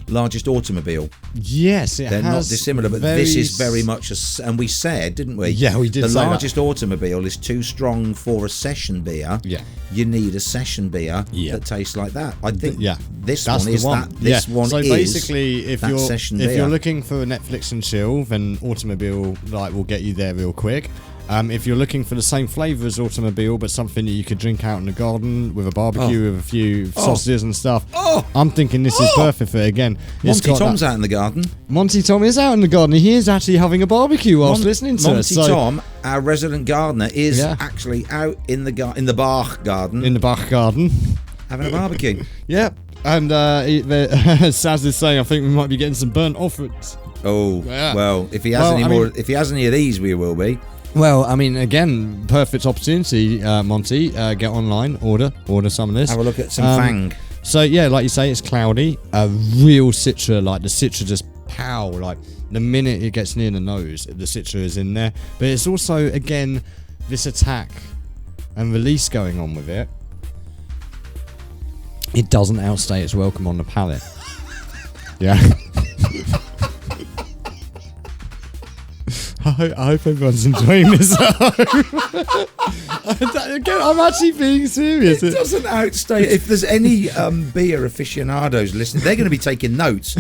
largest automobile. Yes, it They're has. not dissimilar, but this is very much and we said, didn't we? Yeah, we did The say that. largest automobile is too strong for a session beer. Yeah. You need a session beer Yeah. that tastes like that. I think Yeah, this that's one the is one. that. This yeah. one so is basically, if that you're session if beer. you're looking for a Netflix and chill, then Automobile will get you there real quick. If you're looking for the same flavour as Automobile, but something that you could drink out in the garden with a barbecue with a few sausages and stuff, I'm thinking this is perfect for it. Again, it's Monty got Tom's that- out in the garden. Monty Tom is out in the garden. He is actually having a barbecue whilst listening to Monty us. So, Tom, our resident gardener, is Yeah. actually out in the Bach garden in the Bach garden. having a barbecue. Yep. And Saz is saying, I think we might be getting some burnt offerings. Oh Yeah. well, if he has Well, any I more, mean- if he has any of these, we will be. Well, I mean, again, perfect opportunity, Monty. Get online, order some of this. Have a look at some fang. So yeah, like you say, it's cloudy. A real citra, like the citra just pow, like the minute it gets near the nose, the citra is in there. But it's also again this attack and release going on with it. It doesn't outstay its welcome on the palate. Yeah. I hope everyone's enjoying this. Again, I'm actually being serious. It doesn't outstay. If there's any beer aficionados listening, they're going to be taking notes.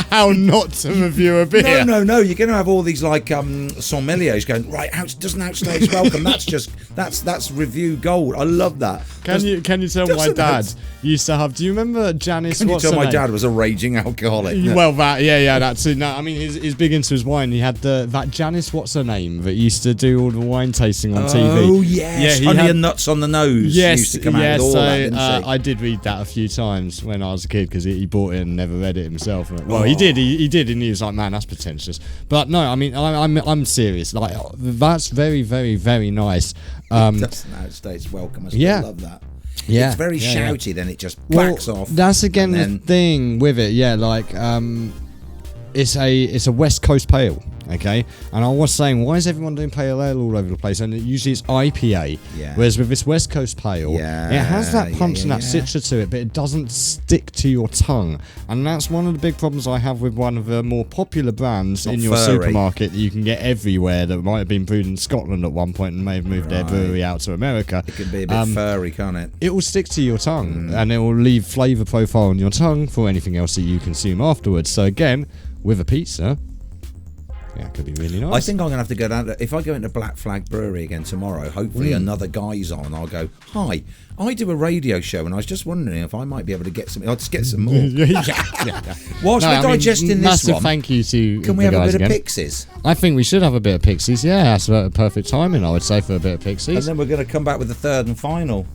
How not to review a beer. No. You're going to have all these like sommeliers going right. Doesn't outstay its welcome. That's review gold. I love that. Can you tell my doesn't dad out- used to have? Do you remember Janice? Can you what's tell her my name? dad was a raging alcoholic? Well, that too. No, I mean he's big into his wine. He had that Janice, what's her name, that used to do all the wine tasting on TV. Oh yes, he honey had- and nuts on the nose. Yes, used to come out yes. with all So that, didn't she? I did read that a few times when I was a kid because he bought it and never read it himself. Well, he did. He did, and he was like, "Man, that's pretentious." But no, I mean, I'm serious. Like that's very, very, very nice. Doesn't outstay its welcome. I still yeah. love that. Yeah, It's very yeah. shouty, then it just Well, backs off. That's again and the then- thing with it. Yeah, like it's a West Coast pale. Okay, and I was saying, why is everyone doing pale ale all over the place? And usually it's IPA, Yeah. whereas with this West Coast pale, Yeah, it has that yeah, punch and yeah, that yeah. citra to it, but it doesn't stick to your tongue. And that's one of the big problems I have with one of the more popular brands Not in your furry. supermarket that you can get everywhere that might have been brewed in Scotland at one point and may have moved their Right. brewery out to America. It can be a bit furry, can't it? It will stick to your Mm. tongue and it will leave flavour profile on your tongue for anything else that you consume afterwards. So again, with a pizza, yeah, it could be really nice. I think I'm going to have to go down. If I go into Black Flag Brewery again tomorrow, hopefully another guy's on. I'll go, hi, I do a radio show, and I was just wondering if I might be able to get some. I'll just get some more. yeah. Whilst No, we're I mean, digesting this massive one, thank you to can we the have a guys bit again. of Pixies? I think we should have a bit of Pixies. Yeah, that's about perfect timing, I would say, for a bit of And Pixies. then we're going to come back with the third and final.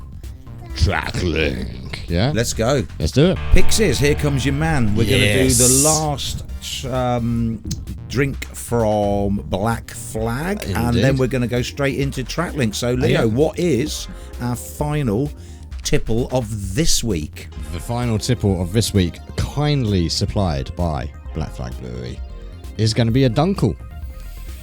Trak-Link. Yeah. Let's go. Let's do it. Pixies, Here Comes Your Man. We're going to do Yes. the last drink from Black Flag, and Indeed. then we're going to go straight into Trak-Link. So, Leo, what is our final tipple of this week? The final tipple of this week, kindly supplied by Black Flag Brewery, is going to be a Dunkel.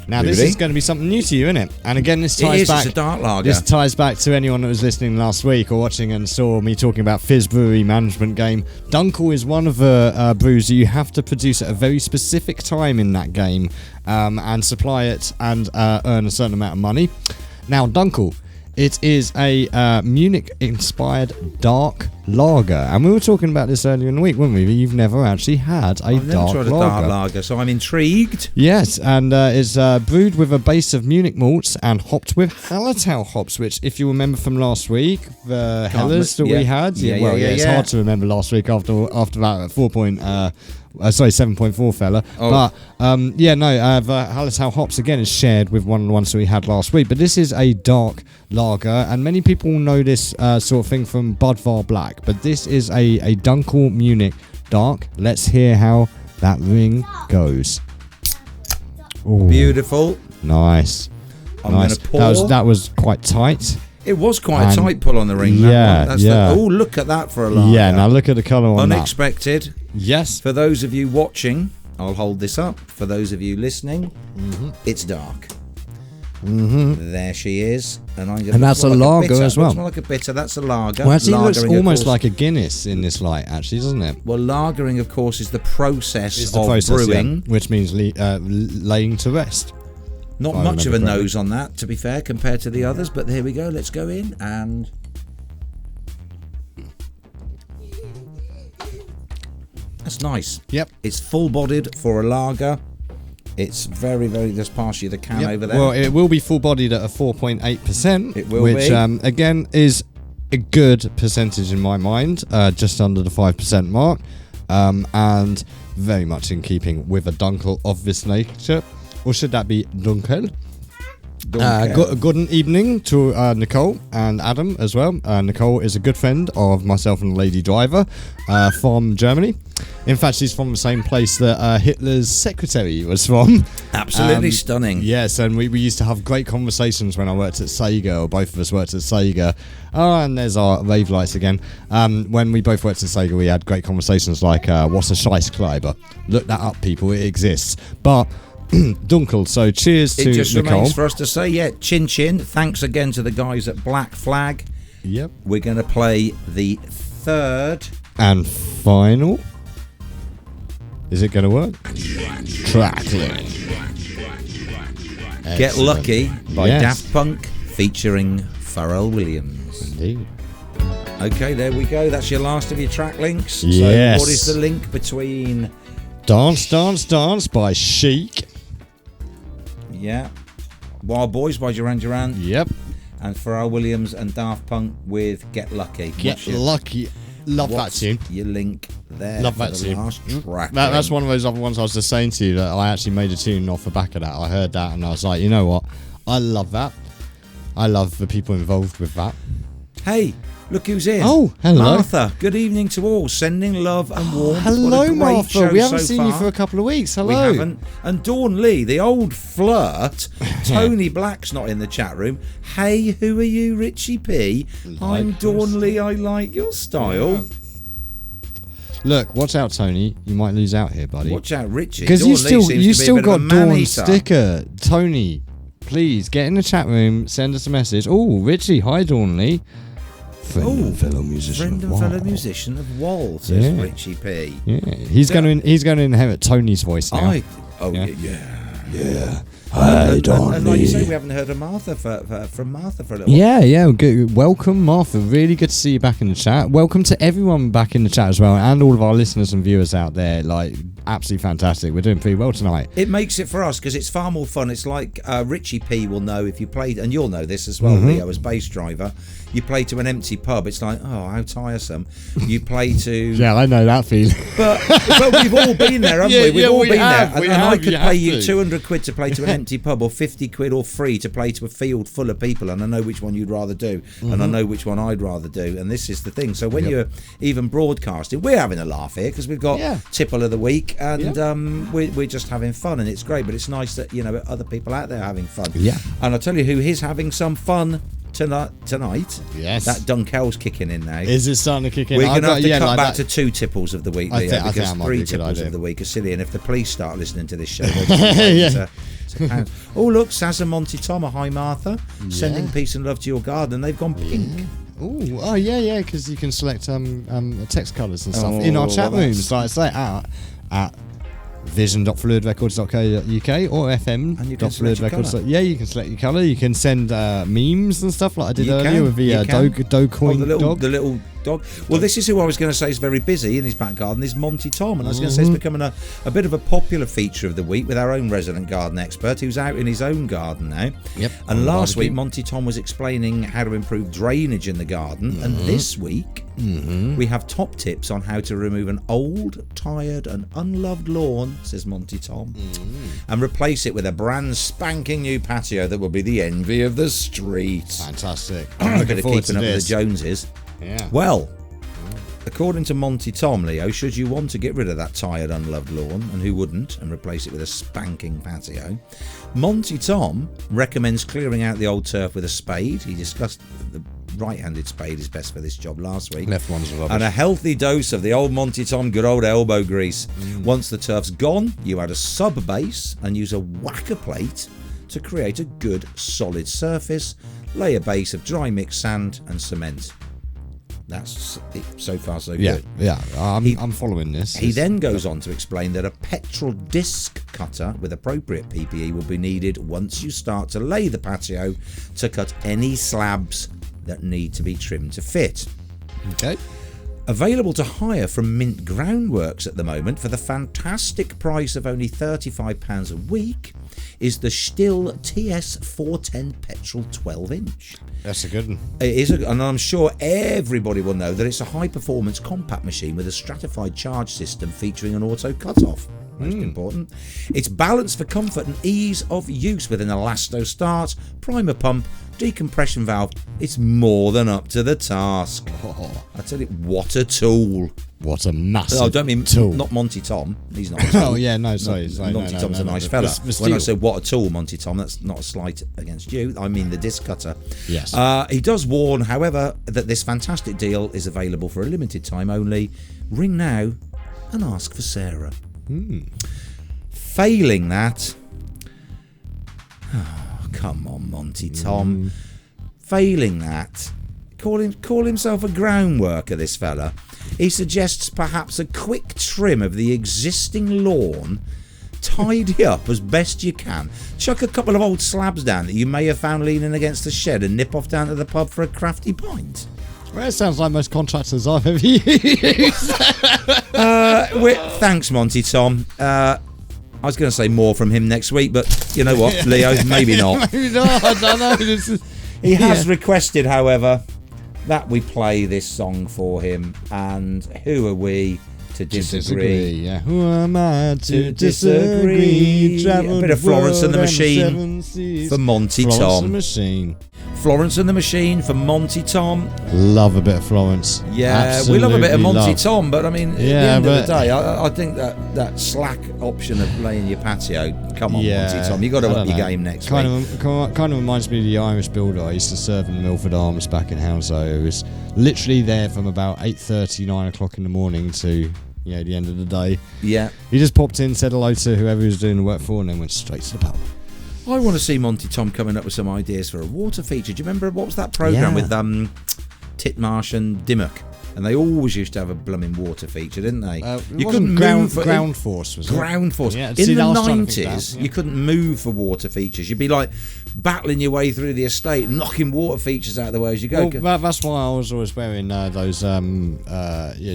Now, this Really? is going to be something new to you, isn't it? And again, this ties back. It's a dark lager. This ties back to anyone that was listening last week or watching and saw me talking about Fizz Brewery management game. Dunkel is one of the brews that you have to produce at a very specific time in that game and supply it and earn a certain amount of money. Now, Dunkel, it is a Munich-inspired dark lager, and we were talking about this earlier in the week, weren't we? You've never actually had I've never dark tried a dark lager, so I'm intrigued. Yes, and it's brewed with a base of Munich malts and hopped with Hallertau hops, which, if you remember from last week, the Hellers that we had. It's hard to remember last week after that 7.4 fella. Oh. But the Hallertau hops again is shared with one of the ones that we had last week. But this is a dark lager, and many people know this sort of thing from Budvar Black. But this is a Dunkel Munich dark. Let's hear how that ring goes. Ooh, Beautiful. nice. I'm Nice. going to pour. That was quite tight. It was quite a And- tight pull on the ring. Yeah, that one. yeah. Oh, look at that for a lager. Yeah, now look at the colour on Unexpected. that. Yes. For those of you watching, I'll hold this up. For those of you listening, it's dark. There she is, and I'm going. And that's a lager bitter. as well. Looks more like a bitter. That's a lager. Well, actually, it looks Lagering, of almost course- like a Guinness in this light, actually, doesn't it? Well, lagering, of course, is the process It's the of process, brewing. yeah, which means laying to rest. Not I much of a remember correctly. nose on that, to be fair, compared to the others. But here we go. Let's go in and. That's nice. Yep. It's full-bodied for a lager. It's very, very. Just pass you the can over there. Well, it will be full-bodied at a 4.8%. It will which, be. Again, is a good percentage in my mind, just under the 5% mark, and very much in keeping with a Dunkel of this nature. Or should that be Dunkel? Good evening to Nicole and Adam as well. Nicole is a good friend of myself and Lady Driver from Germany. In fact, she's from the same place that Hitler's secretary was from. Absolutely stunning. Yes, and we used to have great conversations when I worked at Sega, or both of us worked at Sega. Oh, and there's our rave lights again. When we both worked at Sega, we had great conversations like, what's a Scheisskleiber? Look that up, people, it exists. But Dunkel, so cheers to It just Nicole. remains for us to say, chin chin. Thanks again to the guys at Black Flag. Yep. We're going to play the third. And final. Is it going to work? Trak-Link. Get Excellent. Lucky by Yes. Daft Punk featuring Farrell Williams. Indeed. Okay, there we go. That's your last of your track links. Yes. So what is the link between... Dance, Dance, Dance by Chic. Yeah. Wild Boys by Duran Duran. Yep. And Pharrell Williams and Daft Punk with Get Lucky. Get Lucky. Love that What's tune. your link there? Love for that the tune. last track. That's one of those other ones I was just saying to you that I actually made a tune off the back of that. I heard that and I was like, you know what? I love that. I love the people involved with that. Hey, look who's in. Oh, hello. Martha, good evening to all. Sending love and warmth. Hello, What a great Martha. show We haven't so seen you far. for a couple of weeks. Hello. We haven't. And Dawn Lee, the old flirt. Tony Black's not in the chat room. Hey, who are you, Richie P? I'm Like Dawn your Lee. I like your style. Yeah. Look, watch out, Tony. You might lose out here, buddy. Watch out, Richie. Because Dawn you Lee still seems you to be a still bit of a got Dawn's man-eater. sticker. Tony, please get in the chat room. Send us a message. Oh, Richie, hi, Dawn Lee. Friend and fellow musician. Friend of and fellow Wal. musician of Wal, says Yeah. Richie P. Yeah, he's going to inherit Tony's voice now. Yeah. Yeah. Hi, And like you say, we haven't heard of Martha from Martha for a little while. Yeah. Good. Welcome, Martha. Really good to see you back in the chat. Welcome to everyone back in the chat as well, and all of our listeners and viewers out there. Like, absolutely fantastic. We're doing pretty well tonight. It makes it for us because it's far more fun. It's like Richie P will know if you played, and you'll know this as well, Mm-hmm. Leo, as bass driver. You play to an empty pub, it's like, oh, how tiresome. You play to... Yeah, I know that feeling. But we've all been there, haven't we? We've all been there. And I could pay you to. 200 quid to play to an empty pub, or 50 quid or free to play to a field full of people, and I know which one you'd rather do, and I know which one I'd rather do, and this is the thing. So when you're even broadcasting, we're having a laugh here because we've got Tipple of the week, and we're just having fun, and it's great. But it's nice that other people out there are having fun. Yeah. And I'll tell you who is having some fun tonight. Yes. That Dunkel's kicking in now. Is it starting to kick in? We're going to have to cut back to 2 Tipples of the week, Leo, I think because that might 3 be a good Tipples idea. of the week are silly, and if the police start listening to this show, they'll £1. Oh, look, Saz and Monty Tom, a hi Martha, sending peace and love to your garden. They've gone pink. Ooh, oh yeah, because you can select text colours and stuff in our chat rooms, like I say, at vision.fluidrecords.co.uk or fm.fluidrecords. Yeah, you can select your colour. You can send memes and stuff like I did earlier with the Dogecoin dog. The little dog. Well, this is who I was going to say is very busy in his back garden, is Monty Tom, and I was going to say it's becoming a bit of a popular feature of the week with our own resident garden expert who's out in his own garden now. Yep. And last week Monty Tom was explaining how to improve drainage in the garden, and this week we have top tips on how to remove an old, tired and unloved lawn, says Monty Tom, and replace it with a brand spanking new patio that will be the envy of the streets. Fantastic. I'm looking forward to keeping up with the Joneses. Yeah. Well, according to Monty Tom, Leo, should you want to get rid of that tired, unloved lawn, and who wouldn't, and replace it with a spanking patio, Monty Tom recommends clearing out the old turf with a spade. He discussed the right-handed spade is best for this job last week. Left one's rubbish. And a healthy dose of the old Monty Tom good old elbow grease. Once the turf's gone, you add a sub-base and use a whacker plate to create a good solid surface. Lay a base of dry mixed sand and cement. That's it, so far so good. Yeah, I'm following this. He then goes on to explain that a petrol disc cutter with appropriate PPE will be needed once you start to lay the patio to cut any slabs that need to be trimmed to fit. Okay. Available to hire from Mint Groundworks at the moment for the fantastic price of only £35 a week is the Stihl TS410 petrol 12-inch. That's a good one. It is, and I'm sure everybody will know that it's a high-performance compact machine with a stratified charge system featuring an auto cut-off. Most important. It's balanced for comfort and ease of use with an elasto start, primer pump, decompression valve. It's more than up to the task. I tell you, what a tool. What a massive I don't mean tool. Not Monty Tom. He's not a tool. Oh, yeah, no, sorry. Monty Tom's a nice fella. When I say what a tool, Monty Tom, that's not a slight against you. I mean the disc cutter. Yes. He does warn, however, that this fantastic deal is available for a limited time only. Ring now and ask for Sarah. Failing that... Oh, come on, Monty Tom. Failing that... Call himself a ground worker, this fella. He suggests perhaps a quick trim of the existing lawn, tidy up as best you can, chuck a couple of old slabs down that you may have found leaning against the shed, and nip off down to the pub for a crafty pint. Well, it sounds like most contractors I've ever used. Thanks, Monty Tom. I was going to say more from him next week, but you know what, Leo, maybe not. Maybe not, I don't know. He has requested, however, that we play this song for him, and who are we to disagree? Yeah. Who am I to disagree? A bit of Florence and the Machine for Monty Florence Tom. and the Machine. Florence and the Machine for Monty Tom. Love a bit of Florence. Yeah, Absolutely we love a bit of Monty love. Tom, but I mean, at the end of the day, I think that slack option of laying your patio, come on, Monty Tom, you got to up your game next week. Kind of reminds me of the Irish builder I used to serve in Milford Arms back in Hounslow. It was literally there from about 8:30, 9 o'clock in the morning to the end of the day. Yeah. He just popped in, said hello to whoever he was doing the work for, and then went straight to the pub. I want to see Monty Tom coming up with some ideas for a water feature. Do you remember, what was that programme with Titmarsh and Dimmock? And they always used to have a blooming water feature, didn't they? You couldn't ground force, was it? Ground force. Yeah, in the 90s, you couldn't move for water features. You'd be like battling your way through the estate, knocking water features out of the way as you go. Well, that's why I was always wearing those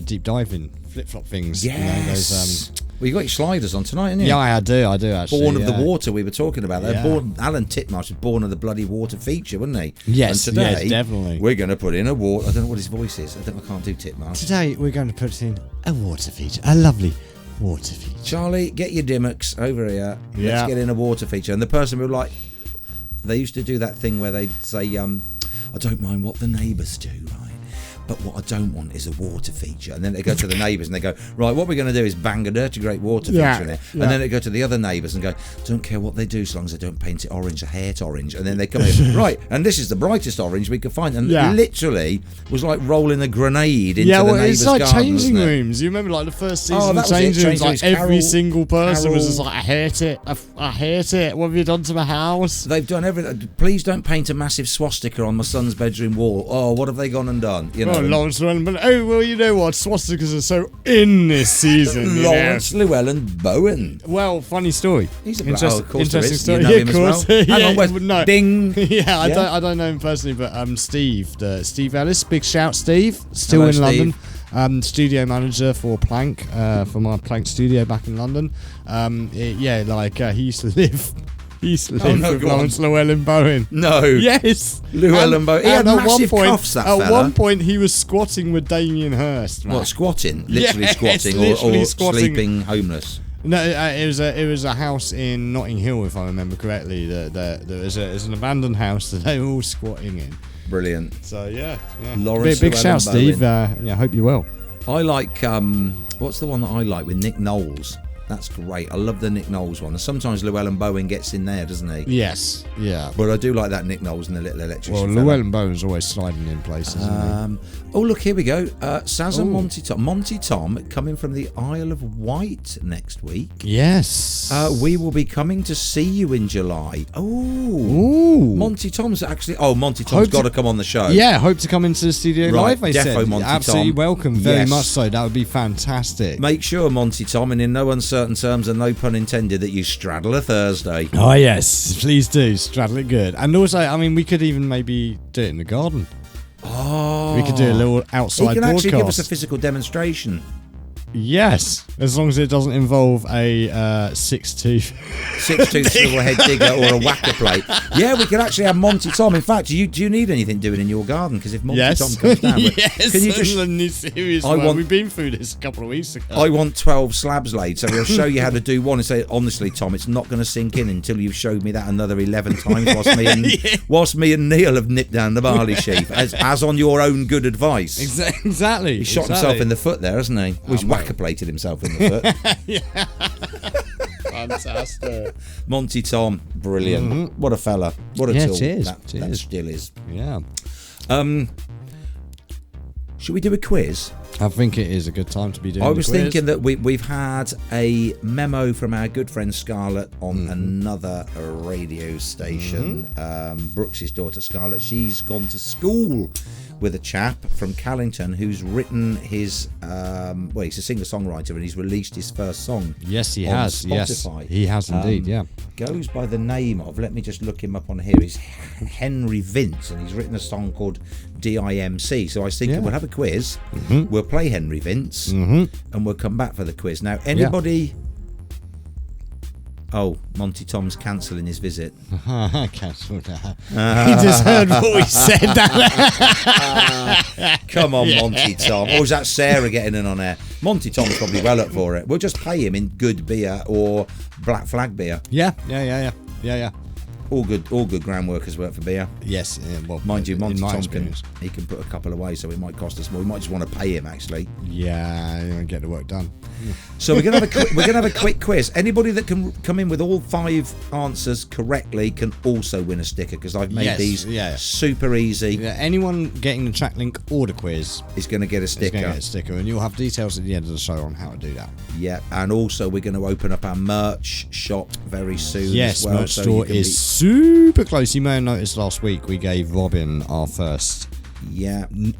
deep diving flip-flop things. Yes. Well, you got your sliders on tonight, haven't you? Yeah, I do actually. Born of the Water, we were talking about that. Yeah. Alan Titmarsh was born of the bloody water feature, wasn't he? Yes, and today, yes, definitely. We're going to put in a water. I don't know what his voice is. I can't do Titmarsh. Today we're going to put in a water feature, a lovely water feature. Charlie, get your dimmocks over here. Yeah. Let's get in a water feature. And the person who they used to do that thing where they'd say, I don't mind what the neighbours do, right? But what I don't want is a water feature. And then they go to the neighbours and they go, right, what we're going to do is bang a dirty great water feature in it. And then they go to the other neighbours and go, don't care what they do as long as they don't paint it orange, I hate orange. And then they come in, right, and this is the brightest orange we could find. And literally was like rolling a grenade into the neighbour's garden. It's like changing rooms. You remember like the first season of changing rooms, like every single person was just like, I hate it. I hate it. What have you done to my house? They've done everything. Please don't paint a massive swastika on my son's bedroom wall. Oh, what have they gone and done? You know. Oh, Lawrence Llewellyn, but well, you know what? Swastikas are so in this season. Lawrence Llewellyn Bowen. Well, funny story. He's a interesting story. You know him as well. Hang on, Wes. No. Ding. Yeah, I don't know him personally, but Steve Ellis, big shout, Steve. Still Hello, in Steve. London. Studio manager for Plank, for my Plank studio back in London. He used to live. With Lawrence Llewellyn Bowen. No. Yes. Llewellyn Bowen. He had massive cuffs, that fella. At one point, he was squatting with Damien Hirst. Man. What, squatting? Literally squatting, or sleeping homeless? No, it was a house in Notting Hill, if I remember correctly. There was an abandoned house that they were all squatting in. Brilliant. So yeah. Lawrence big shout, Bowen. Steve. Hope you're well. I like what's the one that I like with Nick Knowles? That's great. I love the Nick Knowles one. And sometimes Llewellyn Bowen gets in there, doesn't he? Yes, yeah. But I do like that Nick Knowles and the little electrician. Well, Llewellyn Bowen's always sliding in places, isn't he? Oh, look, here we go. Saz and Monty Tom. Monty Tom coming from the Isle of Wight next week. Yes. We will be coming to see you in July. Ooh. Monty Tom's actually... Oh, Monty Tom's got to come on the show. Yeah, hope to come into the studio live, they defo said. Monty Absolutely Tom. welcome, very Yes. much so. That would be fantastic. Make sure, Monty Tom, and in no uncertain terms and no pun intended, that you straddle a Thursday. Oh, yes. Please do. Straddle it good. And also, I mean, we could even maybe do it in the garden. Oh. We could do a little outside He can broadcast. actually give us a physical demonstration. Yes, as long as it doesn't involve a 6-tooth swivel head digger or a whacker plate. Yeah, we could actually have Monty Tom. In fact, do you need anything doing in your garden? Because if Monty Tom comes down, yes, can you just? the new series. We've been through this a couple of weeks ago. I want 12 slabs laid, so he'll show you how to do one and say, honestly, Tom, it's not going to sink in until you've showed me that another 11 times whilst me and Neil have nipped down the barley sheaf, as on your own good advice. Exactly. He shot himself in the foot there, hasn't he? Well, he's whacker-plated himself in the foot. Yeah. Fantastic. Monty Tom, brilliant. Mm-hmm. What a fella. What a tool. Cheers. That still is. Yeah. Should we do a quiz? I think it is a good time to be doing I was the quiz. thinking that we've had a memo from our good friend Scarlett on another radio station. Brooks's daughter Scarlett, she's gone to school with a chap from Callington who's written his he's a singer-songwriter and he's released his first song. Yes, he on has. Spotify. Yes, he has indeed. Yeah. Goes by the name of, let me just look him up on here, he's Henry Vince, and he's written a song called DIMC. So I was thinking we'll have a quiz, we'll play Henry Vince, and we'll come back for the quiz. Now, anybody... Oh, Monty Tom's cancelling his visit. Cancelled that. He just heard what we said. Come on, Monty Tom. Or is that Sarah getting in on air? Monty Tom's probably well up for it. We'll just pay him in good beer or Black Flag beer. Yeah. All good ground workers work for beer. Yes. Well, mind you, Monty Tom can put a couple away, so it might cost us more. We might just want to pay him actually. Yeah, get the work done. So we're gonna have a quick quiz. Anybody that can come in with all 5 answers correctly can also win a sticker, because I've made these super easy. Yeah, anyone getting the Trak-Link order quiz is going to get a sticker. And you'll have details at the end of the show on how to do that. Yeah, and also we're going to open up our merch shop very soon. Yes, as well, merch store is super close. You may have noticed last week we gave Robin our first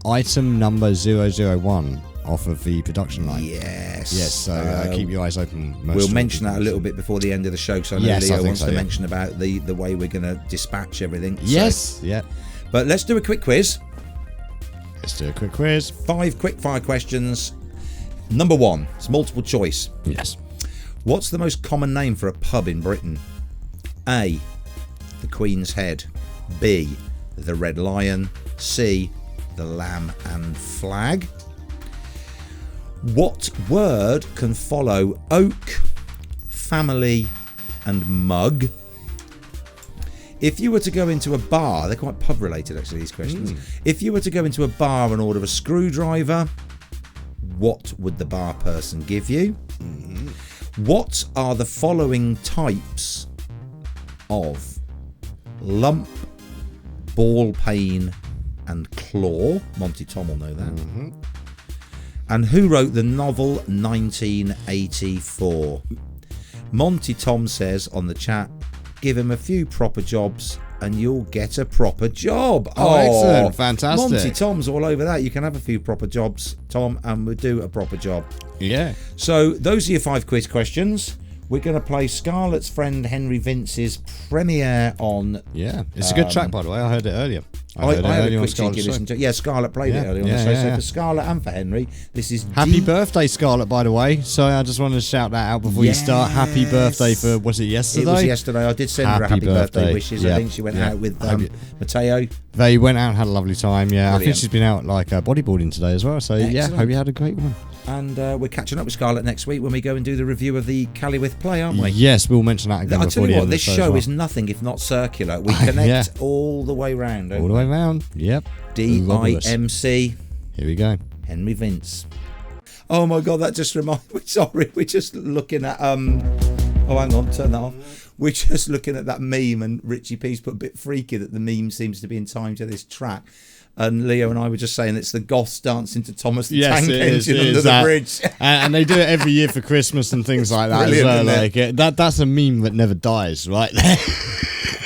item number 001 off of the production line. Yes, so keep your eyes open. We'll mention that a little bit before the end of the show, so I know Leo wants to mention about the way we're going to dispatch everything. Yes, But let's do a quick quiz. 5 quick fire questions. Number 1, it's multiple choice. Yes. What's the most common name for a pub in Britain? A, the Queen's Head. B, the Red Lion. C, the Lamb and Flag. What word can follow oak, family and mug? If you were to go into a bar, they're quite pub related actually, these questions. If you were to go into a bar and order a screwdriver, what would the bar person give you? What are the following types of lump, ball pain and claw? Monty Tom will know that. And who wrote the novel 1984? Monty Tom says on the chat, give him a few proper jobs and you'll get a proper job. Oh, excellent. Fantastic. Monty Tom's all over that. You can have a few proper jobs, Tom, and we'll do a proper job. Yeah. So those are your 5 quiz questions. We're going to play Scarlett's friend Henry Vince's premiere on... Yeah. It's a good track, by the way. I heard it earlier. I had a quick cheeky listen to it. Yeah, Scarlett played it earlier on the show. So for Scarlett and for Henry, this is... Happy birthday, Scarlett, by the way. So I just wanted to shout that out before you start. Happy birthday for, was it yesterday? It was yesterday. I did send her a happy birthday wishes. Yep. I think she went out with Matteo. They went out and had a lovely time, yeah. Brilliant. I think she's been out bodyboarding today as well. So Excellent. yeah, hope you had a great one. And we're catching up with Scarlett next week when we go and do the review of the Callywith play, aren't we? Yes, we'll mention that again. I'll tell before you the what, end this of the show is nothing if not circular. We connect all the way round. All the way round, yep. DIMC. Here we go. Henry Vince. Oh my God, that just reminded me. Sorry, we're just looking at oh, hang on, turn that on. We're just looking at that meme, and Richie P's put a bit freaky that the meme seems to be in time to this track. And Leo and I were just saying it's the Goths dancing to Thomas the Tank Engine under the bridge. And they do it every year for Christmas and things like that as well. Like that's a meme that never dies, right there.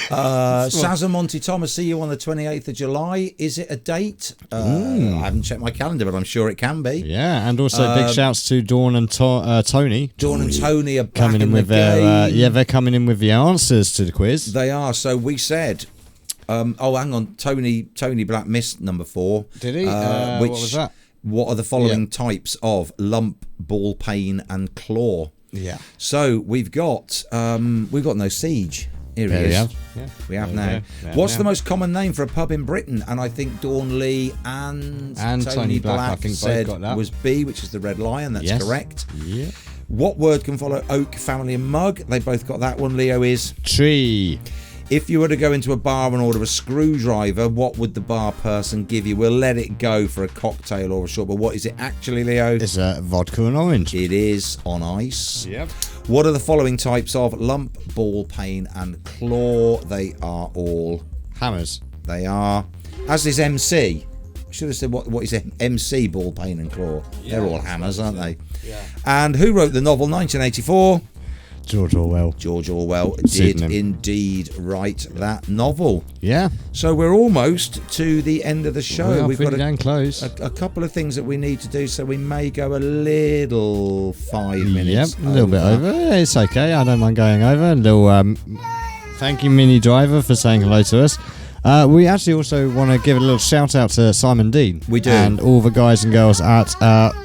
Saz and Monty Thomas, see you on the 28th of July. Is it a date? I haven't checked my calendar, but I'm sure it can be. Yeah, and also big shouts to Dawn and Tony. Dawn and Tony are back coming in with their they're coming in with the answers to the quiz. They are. So we said hang on, Tony Black missed number 4. Did he? What was that? What are the following types of lump, ball pain and claw? Yeah. So we've got no siege. Here he is. We have now. What's the most common name for a pub in Britain? And I think Dawn Lee and Tony Black I think said both got that. was B, which is the Red Lion. That's correct. Yeah. What word can follow oak, family and mug? They both got that one. Leo is tree. If you were to go into a bar and order a screwdriver, what would the bar person give you? We'll let it go for a cocktail or a shot, but what is it actually, Leo? It's a vodka and orange. It is on ice. Yep. What are the following types of lump, ball, pain and claw? They are all hammers. They are. As is MC. I should have said what is MC, ball, pain and claw. They're all hammers, aren't they? Yeah. And who wrote the novel 1984? George Orwell. George Orwell did indeed write that novel. Yeah. So we're almost to the end of the show. We've got close. A couple of things that we need to do, so we may go a little 5 minutes. Yep, a little bit over. It's okay. I don't mind going over. A little thank you, Mini Driver, for saying hello to us. We actually also want to give a little shout out to Simon Dean. We do. And all the guys and girls at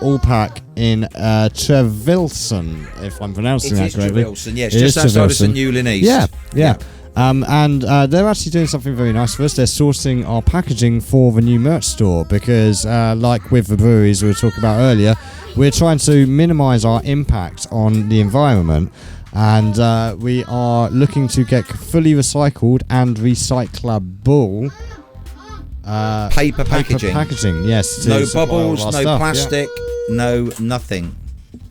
Allpack in Trevilson, if I'm pronouncing that correctly. Trevilson, yes, just outside of St Newlyn East. Yeah. And they're actually doing something very nice for us. They're sourcing our packaging for the new merch store because, like with the breweries we were talking about earlier, we're trying to minimise our impact on the environment. And we are looking to get fully recycled and recyclable paper packaging. Yes. No bubbles, no plastic, no nothing.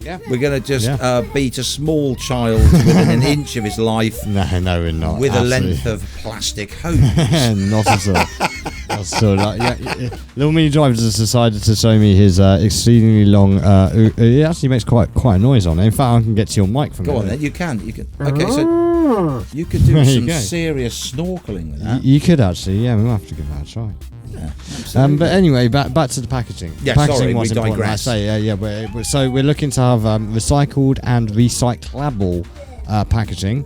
Yeah. We're going to just beat a small child within an inch of his life. No, we're not. With a length of plastic hose. Not at all. So, Little Mini Driver has decided to show me his exceedingly long. He actually makes quite a noise on it. In fact, I can get to your mic from Go on then. You can. Okay, so you could do some serious snorkeling with that. You could actually. Yeah, we'll have to give that a try. Yeah, but anyway, back to the packaging. Yeah, packaging we digress. So we're looking to have recycled and recyclable packaging.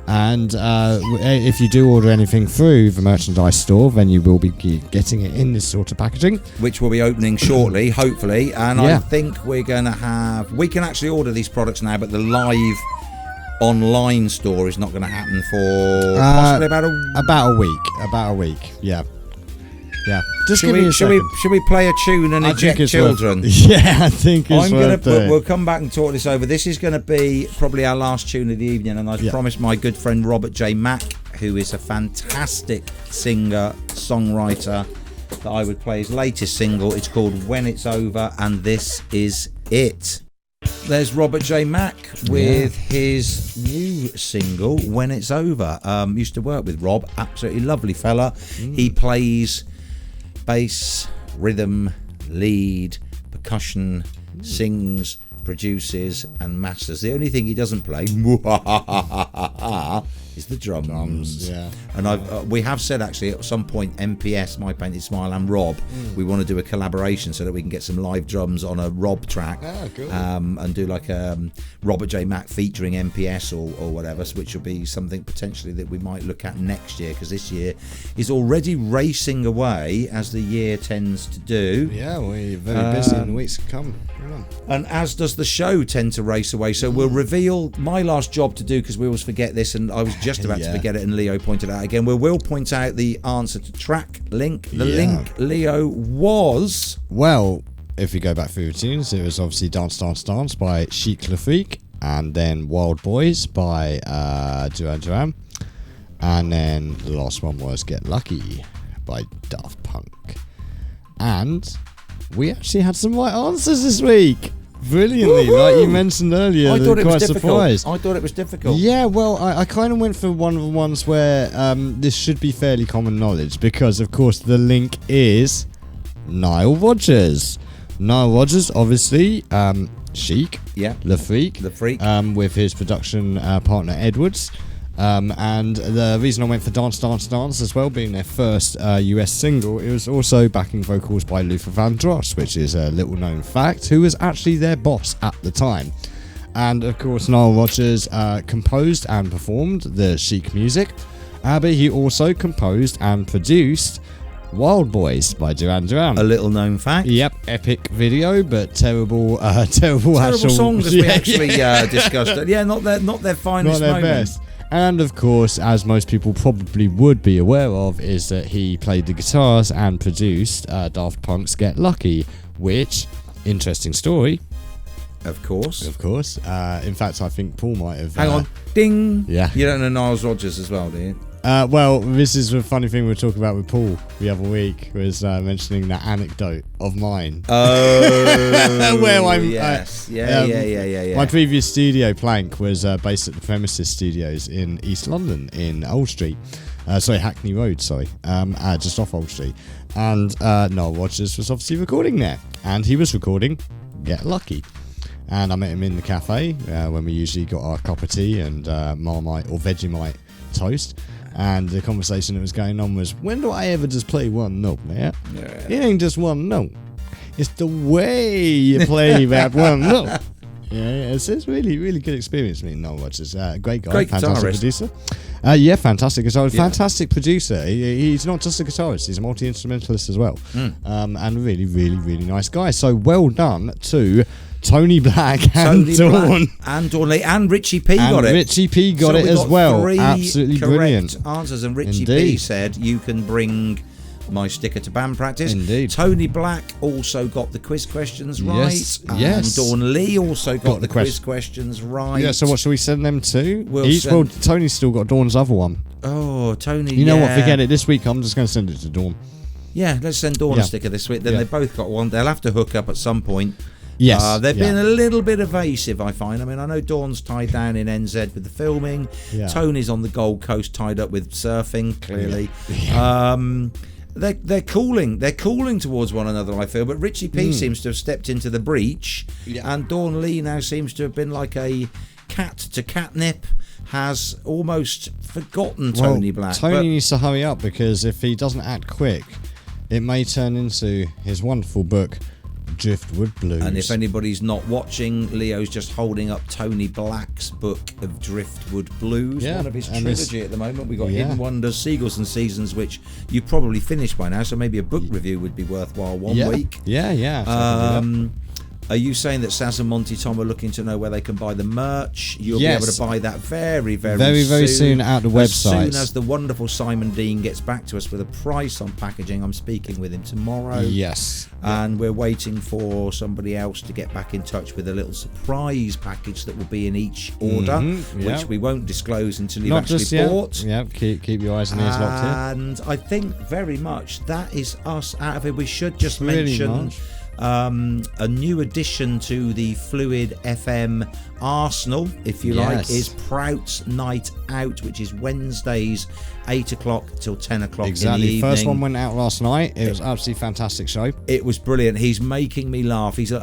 And if you do order anything through the merchandise store, then you will be getting it in this sort of packaging, which will be opening shortly, hopefully. And Yeah. I think we can actually order these products now, but the live online store is not going to happen for possibly about a week. Yeah. Just give me a second. Should we play a tune and eject children? I think it's We'll come back and talk this over. This is going to be probably our last tune of the evening, and I've promised my good friend Robert J. Mack, who is a fantastic singer, songwriter, that I would play his latest single. It's called When It's Over, and this is it. There's Robert J. Mack with his new single, When It's Over. Used to work with Rob, absolutely lovely fella. He plays bass, rhythm, lead, percussion, sings, produces and masters. The only thing he doesn't play is the drums. And we have said actually at some point, MPS, My Painted Smile, and Rob, we want to do a collaboration so that we can get some live drums on a Rob track, and do like a Robert J. Mack featuring MPS or whatever, which will be something potentially that we might look at next year, because this year is already racing away as the year tends to do. Yeah, we're very busy in the weeks to come. And as does the show tend to race away. So we'll reveal my last job to do, because we always forget this, and I was just about to forget it, and Leo pointed out again. We will point out the answer to Trak-Link. The link, Leo, was... Well, if you go back through the tunes, it was obviously Dance Dance Dance by Chic Le Freak, and then Wild Boys by Duran Duran, and then the last one was Get Lucky by Daft Punk. And we actually had some right answers this week. Brilliantly, like you mentioned earlier. I thought it was difficult. Surprised. I thought it was difficult. Yeah, well, I kind of went for one of the ones where this should be fairly common knowledge, because, of course, the link is Nile Rodgers. Nile Rodgers, obviously, Chic, Le Freak, with his production partner Edwards. And the reason I went for Dance Dance Dance as well, being their first US single, it was also backing vocals by Luther Vandross, which is a little known fact, who was actually their boss at the time. And of course Nile Rodgers composed and performed the Chic music, but he also composed and produced Wild Boys by Duran Duran. A little known fact. Yep, epic video, but terrible songs as we actually discussed. Yeah, not their finest not their moment. Best. And of course, as most people probably would be aware of, is that he played the guitars and produced Daft Punk's Get Lucky, which, interesting story. Of course. In fact, I think Paul might have... Hang on. Ding! Yeah. You don't know Niles Rodgers as well, do you? Well, this is a funny thing we were talking about with Paul the other week, was mentioning that anecdote of mine. Oh, where I'm, yes. Yeah. My previous studio, Plank, was based at the Premises Studios in East London, in Old Street. Hackney Road, just off Old Street. And Noel Rodgers was obviously recording there. And he was recording Get Lucky. And I met him in the cafe when we usually got our cup of tea and Marmite or Vegemite toast. And the conversation that was going on was, when do I ever just play one note, man? Yeah. It ain't just one note. It's the way you play that one note. Yeah, it's really, really good experience meeting Noel Rodgers. Great guy, great fantastic guitarist. Producer. Fantastic guitarist, fantastic producer. He's not just a guitarist, he's a multi-instrumentalist as well. And really, really, really nice guy. So well done to Tony Black and Dawn. And Dawn Lee. And Richie P got it. Richie P got it as well. Absolutely brilliant. Answers. And Richie P said, you can bring my sticker to band practice. Indeed. Tony Black also got the quiz questions right. Yes. And Dawn Lee also got the quiz questions right. Yeah, so what shall we send them to? Well, Tony's still got Dawn's other one. Oh, Tony. You know what? Forget it. This week I'm just going to send it to Dawn. Yeah, let's send Dawn a sticker this week. Then they both got one. They'll have to hook up at some point. Yes. They've been a little bit evasive, I find. I mean, I know Dawn's tied down in NZ with the filming. Yeah. Tony's on the Gold Coast tied up with surfing, clearly. Yeah. They're cooling. They're cooling towards one another, I feel. But Richie P seems to have stepped into the breach. Yeah. And Dawn Lee now seems to have been like a cat to catnip. Has almost forgotten Tony Black. Tony needs to hurry up, because if he doesn't act quick, it may turn into his wonderful book, Driftwood Blues. And if anybody's not watching, Leo's just holding up Tony Black's book of Driftwood Blues, one of his trilogy at the moment. We've got Hidden Wonders, Seagulls and Seasons, which you've probably finished by now, so maybe a book review would be worthwhile one week. Are you saying that Saz and Monty Tom are looking to know where they can buy the merch? You'll be able to buy that very soon at the website. As soon as the wonderful Simon Dean gets back to us with a price on packaging. I'm speaking with him tomorrow. Yes. And we're waiting for somebody else to get back in touch with a little surprise package that will be in each order, which we won't disclose until you've actually bought. Yeah, keep your eyes and ears locked in. And I think very much that is us out of it. We should just mention a new addition to the Phluid FM arsenal, if you like, is Prout's Night Out, which is Wednesdays 8 o'clock till 10 o'clock in the evening. First one went out last night. It was absolutely fantastic show. It was brilliant. He's making me laugh. He's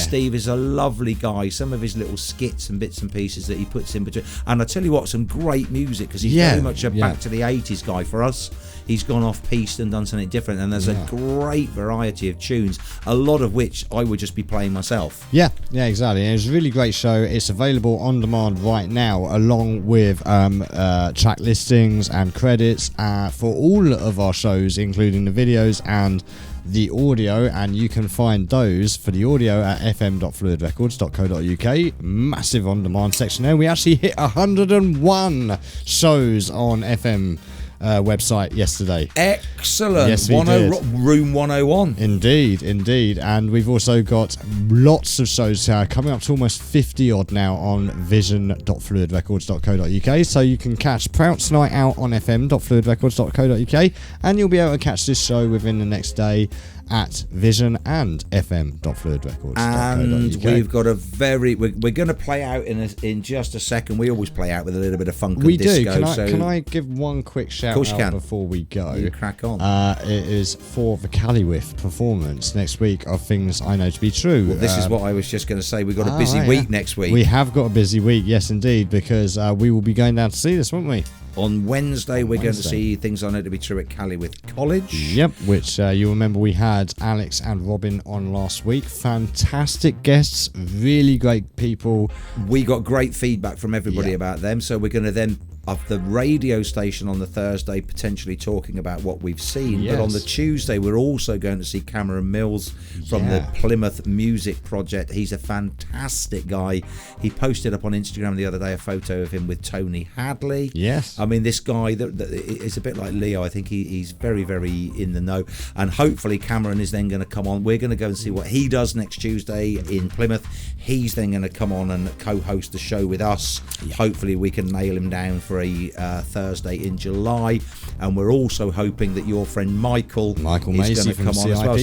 Steve is a lovely guy. Some of his little skits and bits and pieces that he puts in between, and I tell you what, some great music, because he's very much a back to the 80s guy for us. He's gone off piste and done something different, and there's a great variety of tunes, a lot of which I would just be playing myself. Yeah, exactly. And it was a really great show. It's available on demand right now, along with track listings and credits for all of our shows, including the videos and the audio, and you can find those for the audio at fm.fluidrecords.co.uk. Massive on demand section there. We actually hit 101 shows on FM website yesterday. Excellent. Yes, we did. Room 101. Indeed. And we've also got lots of shows coming up to almost 50 odd now on vision.fluidrecords.co.uk, so you can catch Prout's Night Out on fm.fluidrecords.co.uk, and you'll be able to catch this show within the next day at vision and fm.fluidrecords.co.uk. And we've got we're going to play out in just a second. We always play out with a little bit of funk and disco. Can I give one quick shout out before we go? You crack on. It is for the Callywith performance next week of Things I Know to Be True. Well, this is what I was just going to say. We've got a busy week next week. We have got a busy week, yes indeed, because we will be going down to see this, won't we? On Wednesday, we're going to see Things I Know to Be True at Callywith College. Yep, which you remember we had Alex and Robin on last week. Fantastic guests, really great people. We got great feedback from everybody about them, so we're going to then of the radio station on the Thursday potentially talking about what we've seen, but on the Tuesday we're also going to see Cameron Mills from the Plymouth Music Project. He's a fantastic guy. He posted up on Instagram the other day a photo of him with Tony Hadley. I mean, this guy that is a bit like Leo. I think he's very in the know, and hopefully Cameron is then going to come on. We're going to go and see what he does next Tuesday in Plymouth. He's then going to come on and co-host the show with us. Hopefully we can nail him down for a Thursday in July, and we're also hoping that your friend Michael is going to come on as well.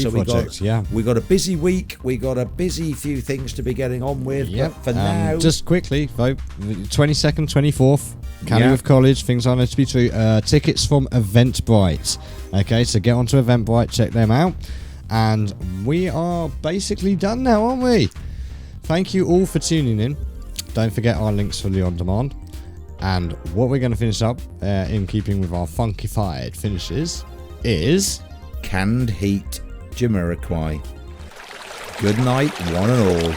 So we got a busy week, we got a busy few things to be getting on with. But for now, just quickly, vote 22nd, 24th, Callywith College, Things I Know to Be True. Tickets from Eventbrite. Okay, so get onto Eventbrite, check them out, and we are basically done now, aren't we? Thank you all for tuning in. Don't forget our links for the on demand. And what we're going to finish up, in keeping with our funkified finishes, is Canned Heat Jamiroquai. Good night, one and all.